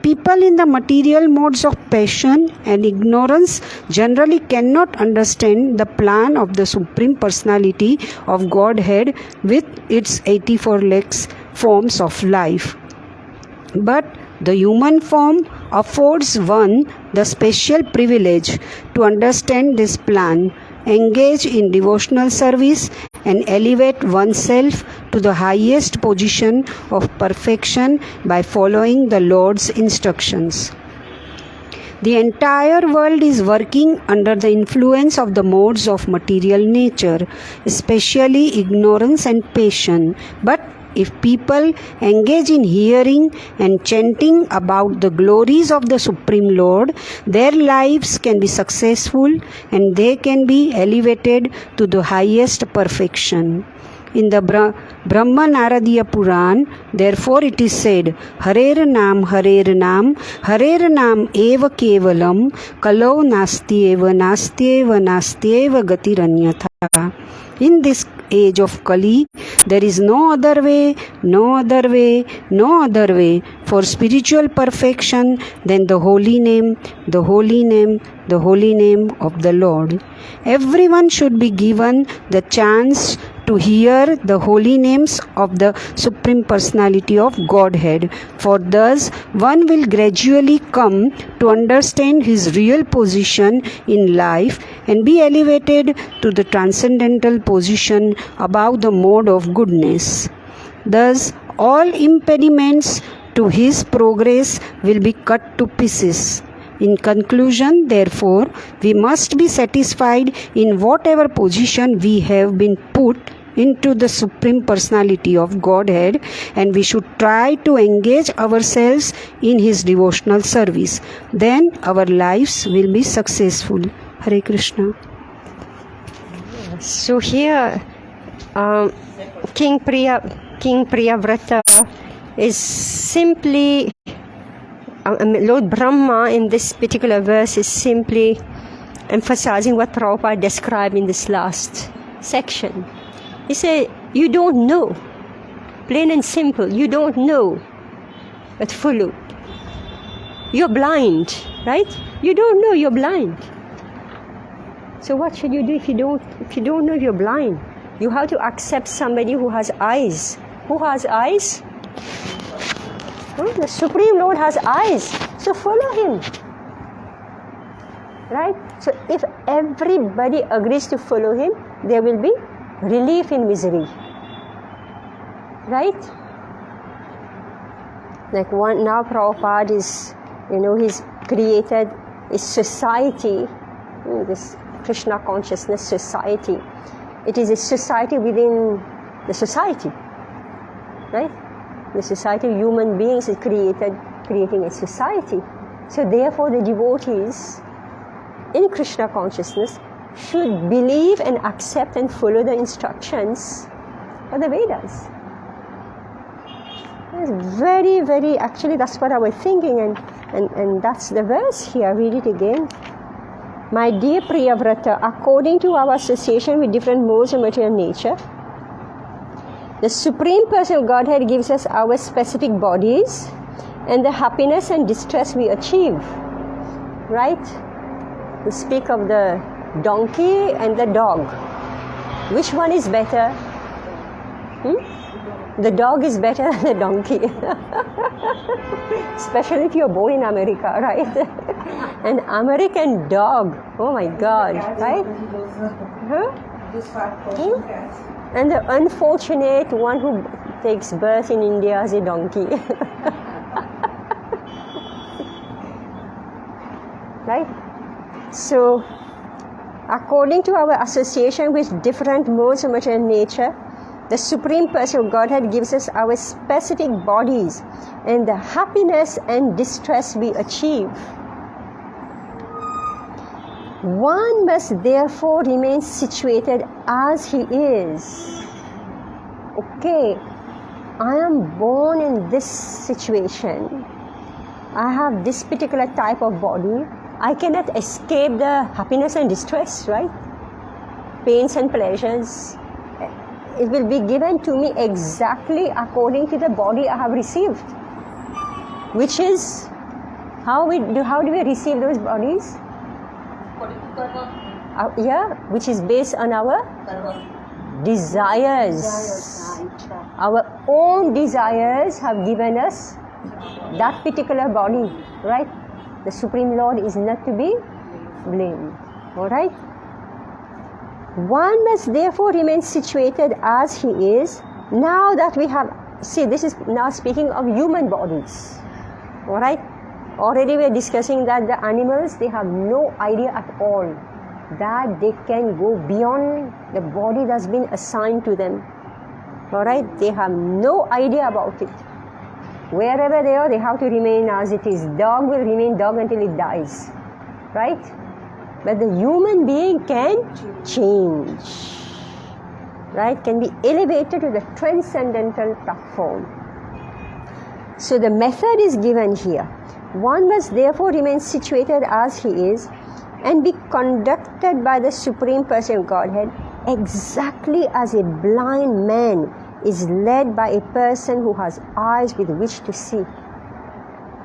People in the material modes of passion and ignorance generally cannot understand the plan of the Supreme Personality of Godhead with its 84 legs forms of life. But the human form affords one the special privilege to understand this plan, engage in devotional service, and elevate oneself to the highest position of perfection by following the Lord's instructions. The entire world is working under the influence of the modes of material nature, especially ignorance and passion. But if people engage in hearing and chanting about the glories of the Supreme Lord, their lives can be successful and they can be elevated to the highest perfection. In the Brahma Naradiya Puran, therefore it is said, Harer Nam, Harer Nam eva kevalam, Kalau nasti eva gatiranyatha. In this age of Kali, there is no other way for spiritual perfection than the holy name of the Lord. Everyone should be given the chance to hear the holy names of the Supreme Personality of Godhead, for thus one will gradually come to understand his real position in life and be elevated to the transcendental position above the mode of goodness. Thus, all impediments to his progress will be cut to pieces. In conclusion, therefore, we must be satisfied in whatever position we have been put into the Supreme Personality of Godhead, and we should try to engage ourselves in His devotional service. Then our lives will be successful. Hare Krishna.
So here, King Priyavrata is simply, Lord Brahma in this particular verse is simply emphasizing what Prabhupada described in this last section. He said, you don't know. Plain and simple, you don't know. But follow. You're blind, right? You don't know, you're blind. So what should you do if you don't know you're blind? You have to accept somebody who has eyes. Who has eyes? The Supreme Lord has eyes. So follow Him. Right? So if everybody agrees to follow Him, there will be relief in misery. Right? Like now Prabhupada is, he's created a society, this Krishna consciousness society. It is a society within the society. Right? The society of human beings is creating a society. So therefore the devotees in Krishna consciousness should believe and accept and follow the instructions of the Vedas. It's very, very, actually that's what I was thinking, and that's the verse here. Read it again. My dear Priyavrata, according to our association with different modes of material nature, the Supreme Personal Godhead gives us our specific bodies and the happiness and distress we achieve. Right? We speak of the donkey and the dog. Which one is better? The dog is better than the donkey. Especially if you're born in America, right? An American dog. Oh my God, right? And the unfortunate one who takes birth in India is a donkey. Right? So, according to our association with different modes of material nature, the Supreme Personal Godhead gives us our specific bodies and the happiness and distress we achieve. One must therefore remain situated as he is. Okay, I am born in this situation. I have this particular type of body. I cannot escape the happiness and distress, right? Pains and pleasures. It will be given to me exactly according to the body I have received. Which is, how do we receive those bodies? Which is based on our desires. Our own desires have given us that particular body, right? The Supreme Lord is not to be blamed. Alright? One must therefore remain situated as he is. Now that we have, see, this is now speaking of human bodies. Alright? Already we are discussing that the animals, they have no idea at all that they can go beyond the body that's been assigned to them. Alright, they have no idea about it. Wherever they are, they have to remain as it is. Dog will remain dog until it dies. Right? But the human being can change. Right? Can be elevated to the transcendental platform. So the method is given here. One must therefore remain situated as he is and be conducted by the Supreme Person of Godhead exactly as a blind man is led by a person who has eyes with which to see.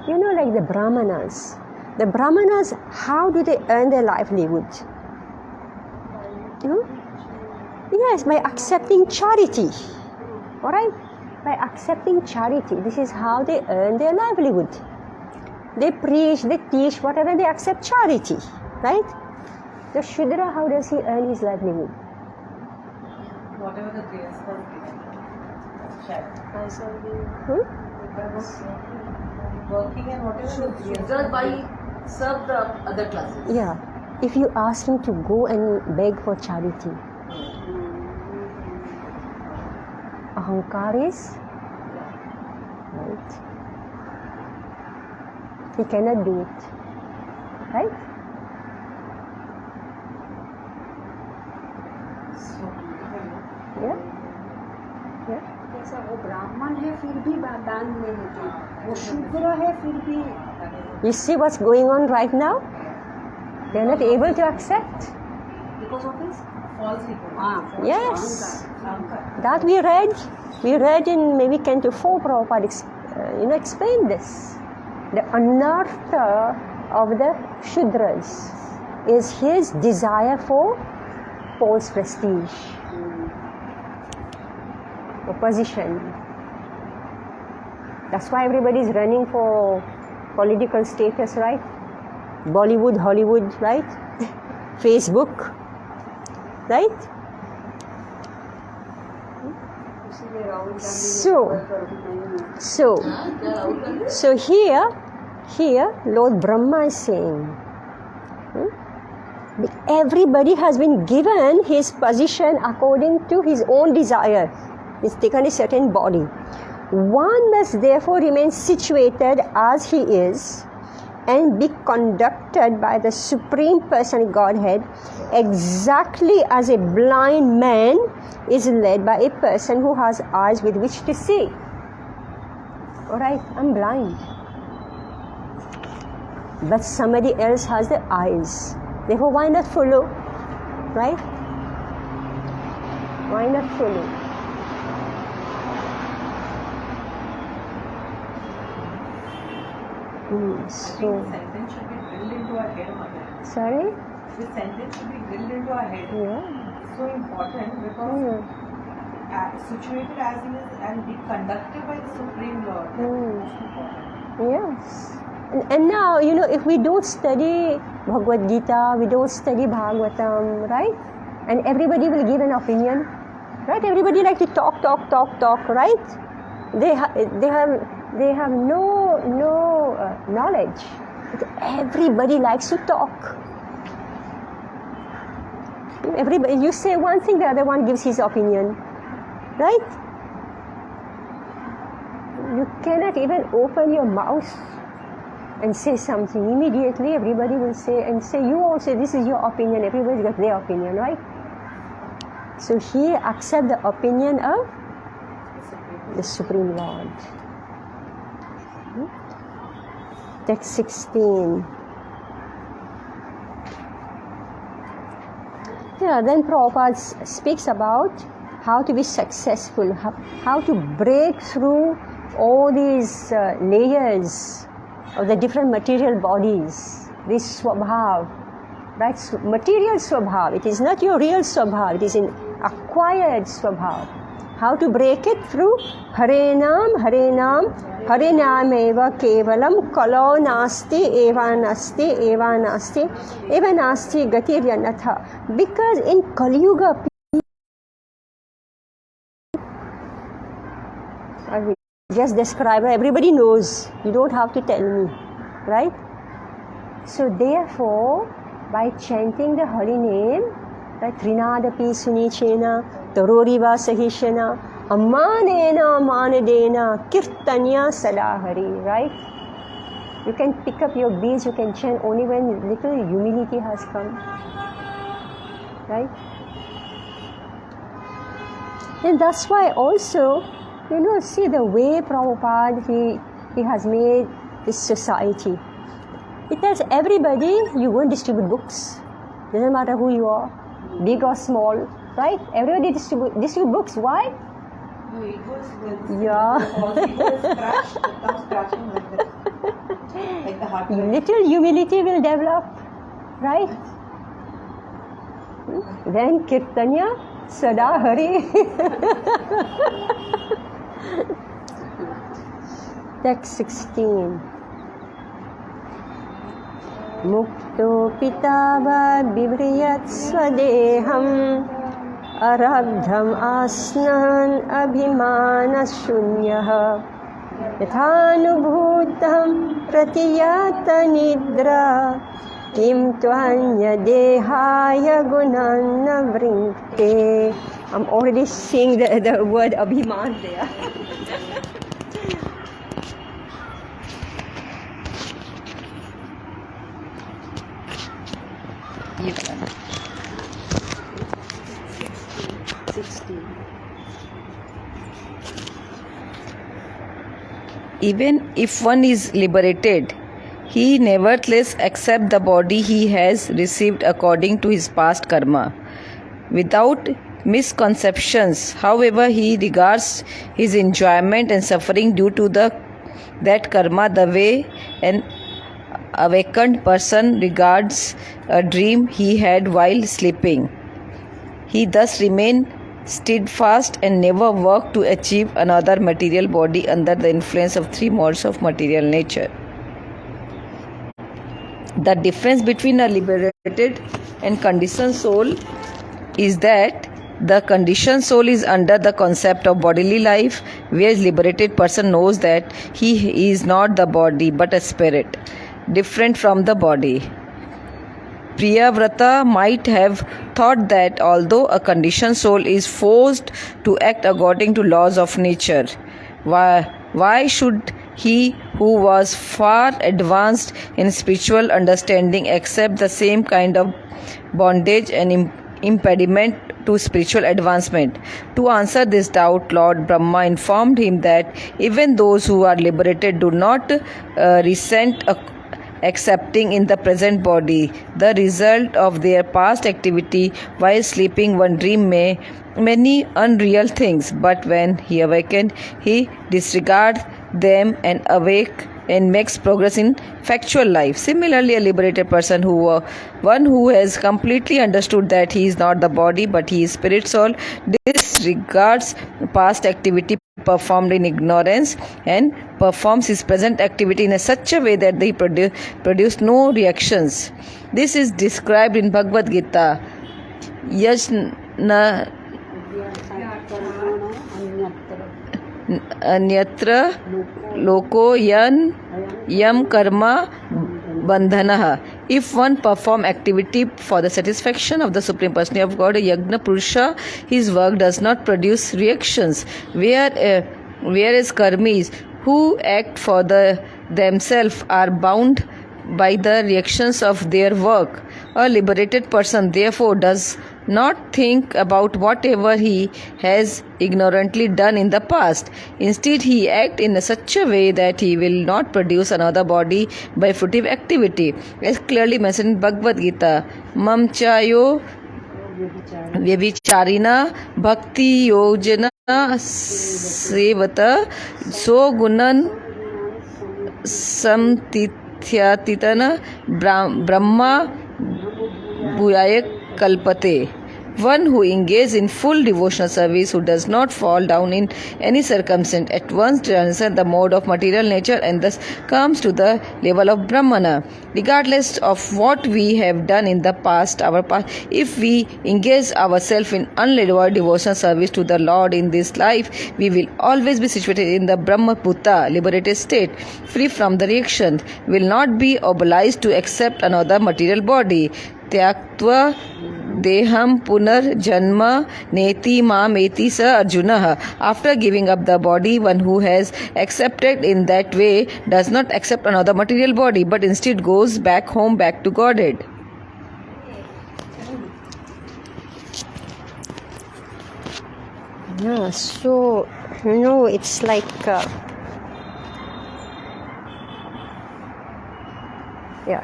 You know, like the Brahmanas. The Brahmanas, how do they earn their livelihood? Yes, by accepting charity. Alright? By accepting charity. This is how they earn their livelihood. They preach, they teach, whatever, they accept charity. Right? The Shudra, how does he earn his livelihood?
Whatever the grace was given. Working and whatever the grace.
Just by serve the other classes.
Yeah. If you ask him to go and beg for charity, ahankar is right. He cannot do it. Right? Yeah? Yeah?
कैसा वो ब्राह्मण है फिर भी दान नहीं देते, वो शूद्र है फिर भी.
You see what's going on right now? They are not able to accept.
Because of this?
False ego.
Yes. That we read. We read in maybe Canto 4, Prabhupada explained this. The anartha of the Shudras is his desire for false prestige or position. That's why everybody is running for political status, right? Bollywood, Hollywood, right? Facebook, right? So here Lord Brahma is saying, everybody has been given his position according to his own desire. He's taken a certain body. One must therefore remain situated as he is and be conducted by the Supreme Person Godhead exactly as a blind man is led by a person who has eyes with which to see. Alright, I'm blind. But somebody else has the eyes. Therefore, why not follow? Right? Why not follow? So,
This sentence should be drilled into our head, Mother.
sorry?
This sentence should be drilled into our head.
Yeah.
So important because situated as he is and be conducted by the Supreme Lord. That's most important.
Yes. And now, if we don't study Bhagavad Gita, we don't study Bhagavatam, right? And everybody will give an opinion, right? Everybody like to talk, right? They have no knowledge. But everybody likes to talk. Everybody, you say one thing, the other one gives his opinion, right? You cannot even open your mouth and say something. Immediately everybody will say, you also, this is your opinion. Everybody's got their opinion, right? So he accepts the opinion of the Supreme Lord. Text 16. Yeah, then Prabhupada speaks about how to be successful, how to break through all these layers of the different material bodies, this swabhav, right? Material swabhav, it is not your real swabhav, it is an acquired swabhav. How to break it through Harenam, Harenameva Kevalam, Kalo Nasti, Eva Nasti, Gatir Yanatha. Because in Kali Yuga, I will just describe it, everybody knows, you don't have to tell me. right? So therefore, by chanting the holy name, right, Trinadapi Sunichena, Taroriva Sahishana, Amanena Manadena, Kirtanya Sadahari, right? You can pick up your beads, you can chant only when little humility has come, right? And that's why also, see the way Prabhupada, he has made this society. He tells everybody, you go and distribute books. Doesn't matter who you are, big or small, right? Everybody distribute books. Why?
No, it was
Yeah.
it was scratched, it comes scratching like that. Like the heart.
Little humility will develop, right? Then Kirtanya Sada Hari. Text 16. Mukto pitava bivriyat swadeham arabdham asnan abhimana shunyah yathanubhutam pratiyata nidra kim tvanya dehaya gunanna vrinkte. I'm already seeing the word abhiman there.
Even if one is liberated, he nevertheless accepts the body he has received according to his past karma. Without misconceptions, however, he regards his enjoyment and suffering due to that karma the way an awakened person regards a dream he had while sleeping. He thus remains steadfast and never work to achieve another material body under the influence of three modes of material nature. The difference between a liberated and conditioned soul is that the conditioned soul is under the concept of bodily life, whereas liberated person knows that he is not the body but a spirit, different from the body. Priyavrata might have thought that although a conditioned soul is forced to act according to laws of nature, why should he who was far advanced in spiritual understanding accept the same kind of bondage and impediment to spiritual advancement? To answer this doubt, Lord Brahma informed him that even those who are liberated do not resent accepting in the present body the result of their past activity. While sleeping, one dream many unreal things, but when he awakened, he disregards them and awake and makes progress in factual life. Similarly, a liberated person one who has completely understood that he is not the body but he is spirit soul, disregards past activity performed in ignorance and performs his present activity in such a way that they produce no reactions. This is described in Bhagavad Gita. Yajna Anyatra loko yam karma bandhanah. If one perform activity for the satisfaction of the Supreme Personality of God, a Yagna Purusha, his work does not produce reactions, whereas karmis who act for themselves are bound by the reactions of their work. A liberated person therefore does not think about whatever he has ignorantly done in the past. Instead, he acts in such a way that he will not produce another body by fruitive activity. As clearly mentioned in Bhagavad Gita, Mamchayo Vyabhicharina Bhakti Yojana Sevata So Gunan Samtithyatitana Brahma Bhuyayak Kalpate. One who engages in full devotional service, who does not fall down in any circumstance, at once transcends the mode of material nature and thus comes to the level of Brahmana. Regardless of what we have done in the past, if we engage ourselves in unlimited devotional service to the Lord in this life, we will always be situated in the Brahmabhuta, liberated state, free from the reaction, will not be obliged to accept another material body. Tyaktva Deham Punar Janma Neti Mameti Sa Arjuna. After giving up the body, one who has accepted in that way does not accept another material body, but instead goes back home, back to Godhead.
Yeah, so, it's like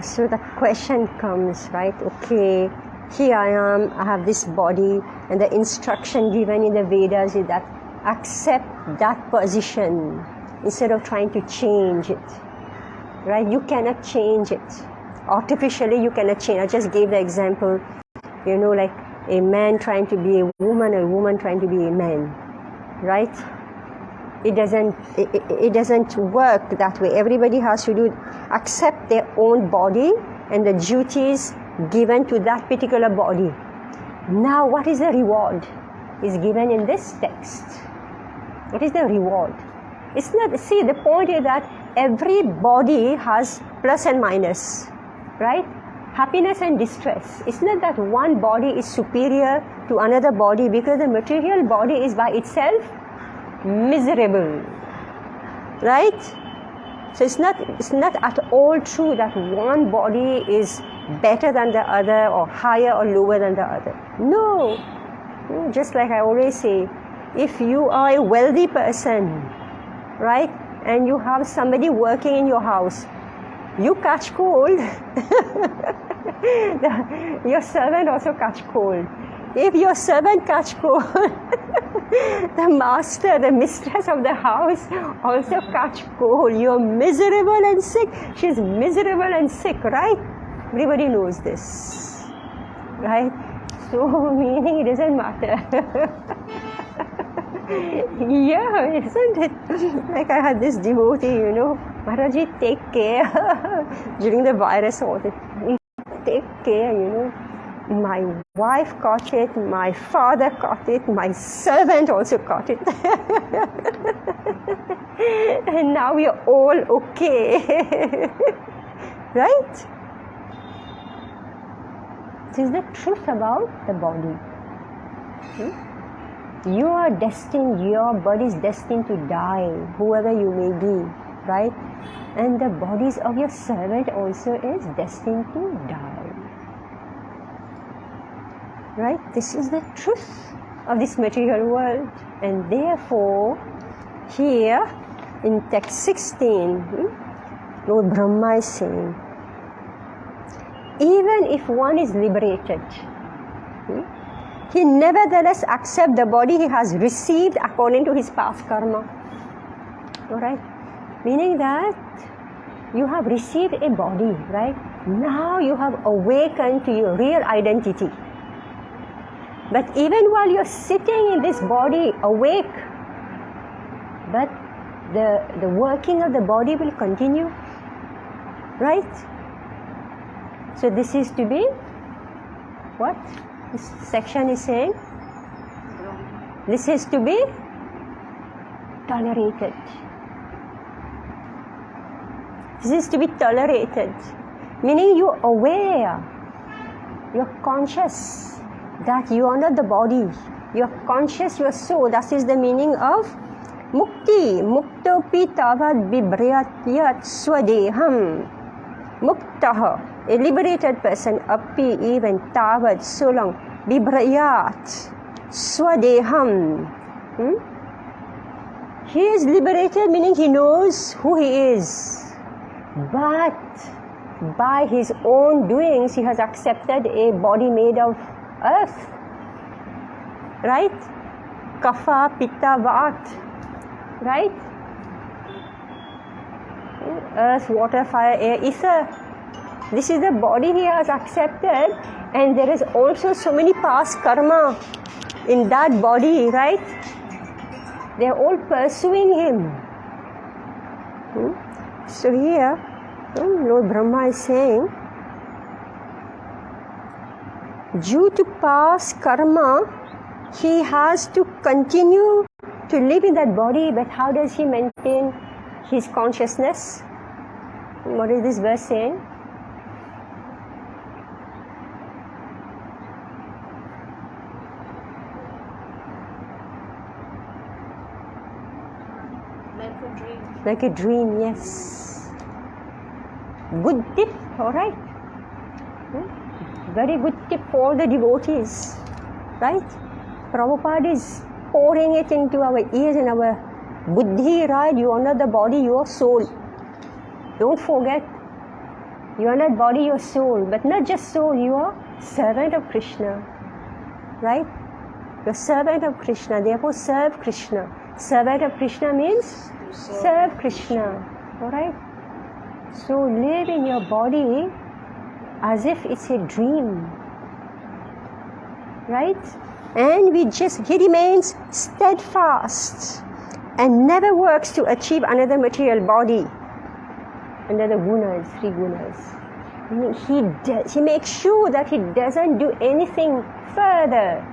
so the question comes, right? Okay, here I am, I have this body, and the instruction given in the Vedas is that accept that position instead of trying to change it, right? You cannot change it. Artificially, you cannot change. I just gave the example, like a man trying to be a woman trying to be a man, right? It doesn't work that way. Everybody has to accept their own body and the duties given to that particular body. Now, what is the reward? Is given in this text. What is the reward? It's not. See, the point is that every body has plus and minus, right? Happiness and distress. It's not that one body is superior to another body, because the material body is by itself miserable, right? So it's not at all true that one body is better than the other, or higher or lower than the other. No. Just like I always say, if you are a wealthy person, right, and you have somebody working in your house, you catch cold, your servant also catch cold. If your servant catch cold, the master, the mistress of the house also catch cold. You're miserable and sick. She's miserable and sick, right? Everybody knows this, right? So, meaning it doesn't matter. Yeah, isn't it? Like I had this devotee, Maharaji, take care during the virus all the time. Take care, My wife caught it, my father caught it, my servant also caught it. And now we are all okay. Right? This is the truth about the body. You are destined, your body is destined to die, whoever you may be, right? And the bodies of your servant also is destined to die. Right? This is the truth of this material world. And therefore, here in text 16, Lord Brahma is saying, even if one is liberated, he nevertheless accepts the body he has received according to his past karma. Alright? Meaning that you have received a body, right? Now you have awakened to your real identity. But even while you're sitting in this body awake, but the working of the body will continue, right? So this is to be what? This section is saying, this is to be tolerated. This is to be tolerated. Meaning you're aware, you're conscious that you are not the body. You're conscious, your soul. That is the meaning of mukti. Muktopi tavad bibryatyat swadeham. Muktaha, a liberated person, api even tavad, so long, bibrayat swadeham. He is liberated, meaning he knows who he is. But by his own doings, he has accepted a body made of earth, right? Kapha, Pitta, Vat, right? Earth, water, fire, air, ether. This is the body he has accepted, and there is also so many past karma in that body, right? They are all pursuing him. So here, Lord Brahma is saying, due to past karma, he has to continue to live in that body, but how does he maintain his consciousness? What is this verse saying? Like a dream, yes. Good tip, alright. Very good tip for all the devotees, right? Prabhupada is pouring it into our ears and our buddhi, right? You are not the body, you are soul. Don't forget, you are not body, you are soul. But not just soul, you are servant of Krishna, right? You are servant of Krishna, therefore serve Krishna. Servant of Krishna means serve Krishna, alright? So live in your body as if it's a dream, right? And he remains steadfast and never works to achieve another material body under the gunas, 3 gunas. He makes sure that he doesn't do anything further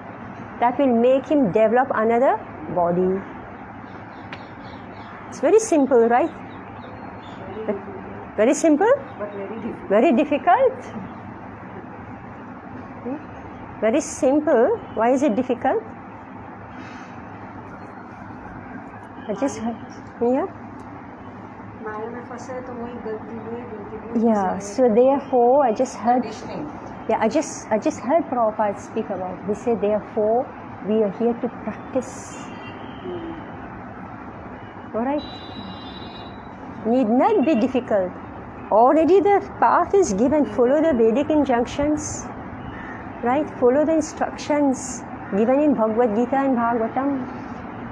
that will make him develop another body. It's very simple, right? Very simple,
But very difficult.
very difficult. Very simple. Why is it difficult? I just heard. Yeah. Yeah. So therefore, I just heard.
Conditioning.
Yeah, I just heard Prabhupada speak about. He said, therefore, we are here to practice. All right. Need not be difficult. Already the path is given. Follow the Vedic injunctions. Right? Follow the instructions given in Bhagavad Gita and Bhagavatam.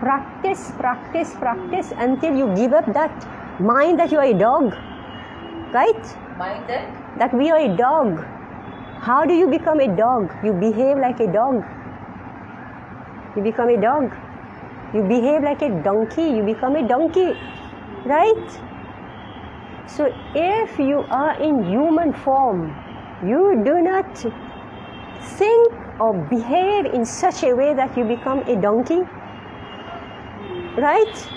Practice, practice, practice until you give up that mind that you are a dog. Right?
Mind that?
That we are a dog. How do you become a dog? You behave like a dog. You become a dog. You behave like a donkey. You become a donkey. Right? So if you are in human form, you do not think or behave in such a way that you become a donkey. Right?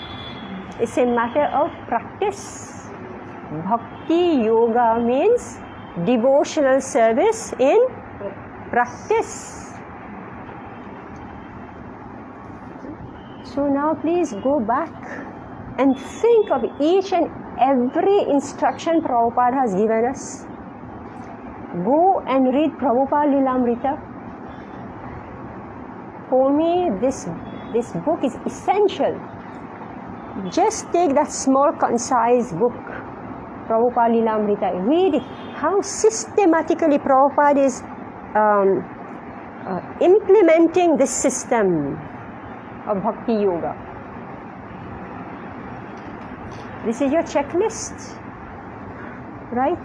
It's a matter of practice. Bhakti yoga means devotional service in practice. So now please go back and think of each and every instruction Prabhupada has given us. Go and read Prabhupada Lilamrita. For me, this book is essential. Just take that small, concise book, Prabhupada Lilamrita. Read it. How systematically Prabhupada is implementing this system of Bhakti Yoga. This is your checklist, right?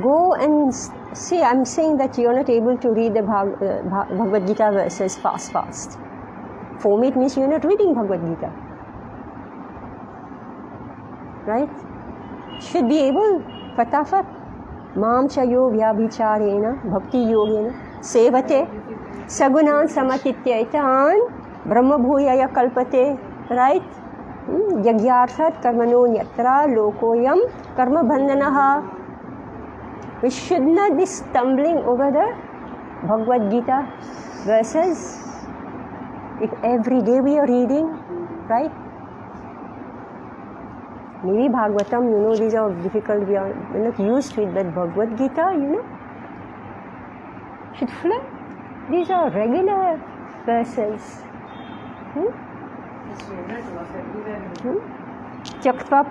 Go and see. I'm saying that you're not able to read the Bhagavad Gita verses fast. For me, it means you're not reading Bhagavad Gita, right? Should be able, fatafat, mam chayo vyabhicharena bhakti yogena sevate sagunan samatityaitan brahma bhuyaya kalpate, right? Yagyarthat karmano nyatra lokoyam karma bandhanaha. We should not be stumbling over the Bhagavad Gita verses. If every day we are reading, right? Maybe Bhagavatam, these are difficult, we're not used to it, but Bhagavad Gita, should flow. These are regular verses. Tyaktva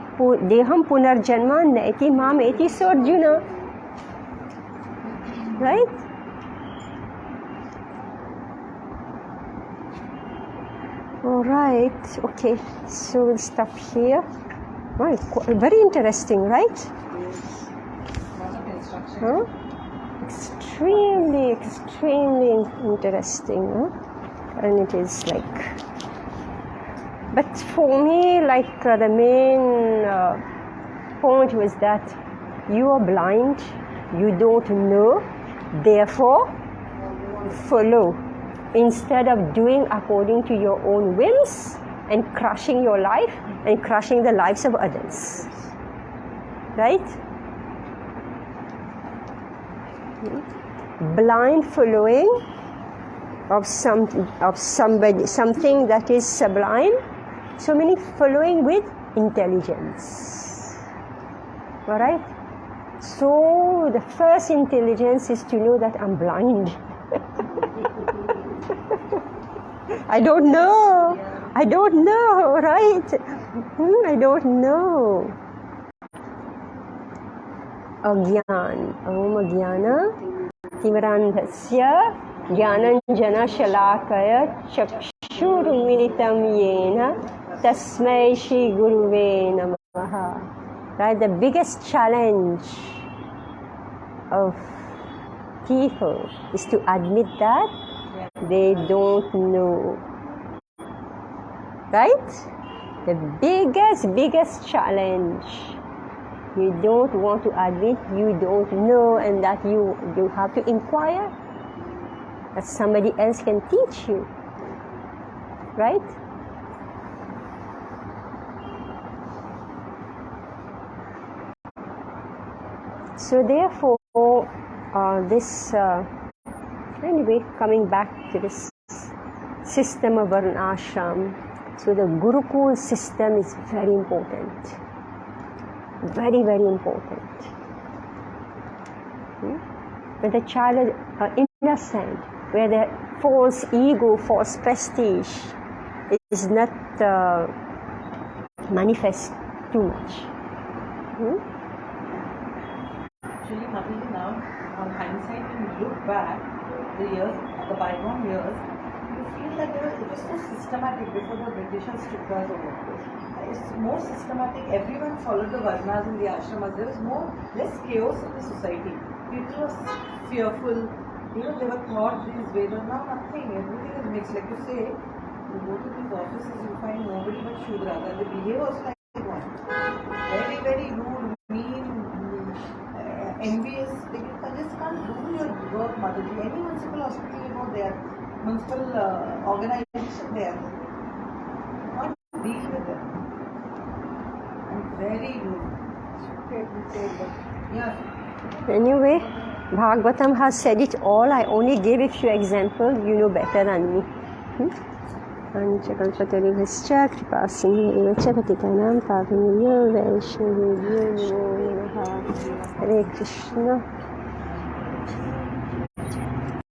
deham punarjanma naiti mam eti Arjuna. Right? All right. Okay. So we'll stop here. Right, very interesting, right?
Lot of instruction.
Huh? Extremely, extremely interesting. Huh? And it is like, but for me, like the main point was that you are blind, you don't know, therefore follow instead of doing according to your own whims and crushing your life and crushing the lives of others. Right? Blind following of somebody, something that is sublime, so many following with intelligence. All right? So the first intelligence is to know that I'm blind. I don't know, right? I don't know. Agyan, Om Agyana, Timirandhasya, Jnananjana Shalakaya, Chakshurmilitam Yena, Tasmai Shri Guruve Namaha. Right, the biggest challenge of people is to admit that they don't know. Right? The biggest challenge. You don't want to admit you don't know, and that you have to inquire, that somebody else can teach you. Right? So therefore, anyway, coming back to this system of Varna Ashram, so the Gurukul system is very important. Very, very important. When the child is innocent, where the false ego, false prestige is not manifest too much.
Actually, Mataji, now on hindsight, when you look back the bygone years, you feel that it was so systematic before the Britishers took us over. It's more systematic. Everyone followed the Varnas in the ashramas. There was less chaos in the society. People were fearful. They were taught these ways. Now nothing. Everything is mixed. Like you say, you go to these offices, you find nobody but Shudras, and they behave also like one. Very, very rude, mean, envious. They just can't do your work, Mataji. Any municipal hospital, their municipal organization there. Can't deal with them. Very rude. Yeah.
Anyway, Bhagavatam has said it all. I only gave a few examples. You know better than me. Panchakalpatarubhascha kripasindhaiva cha patitanam pavanebhyo vaishnavebhyo namo namaha. Hare Krishna.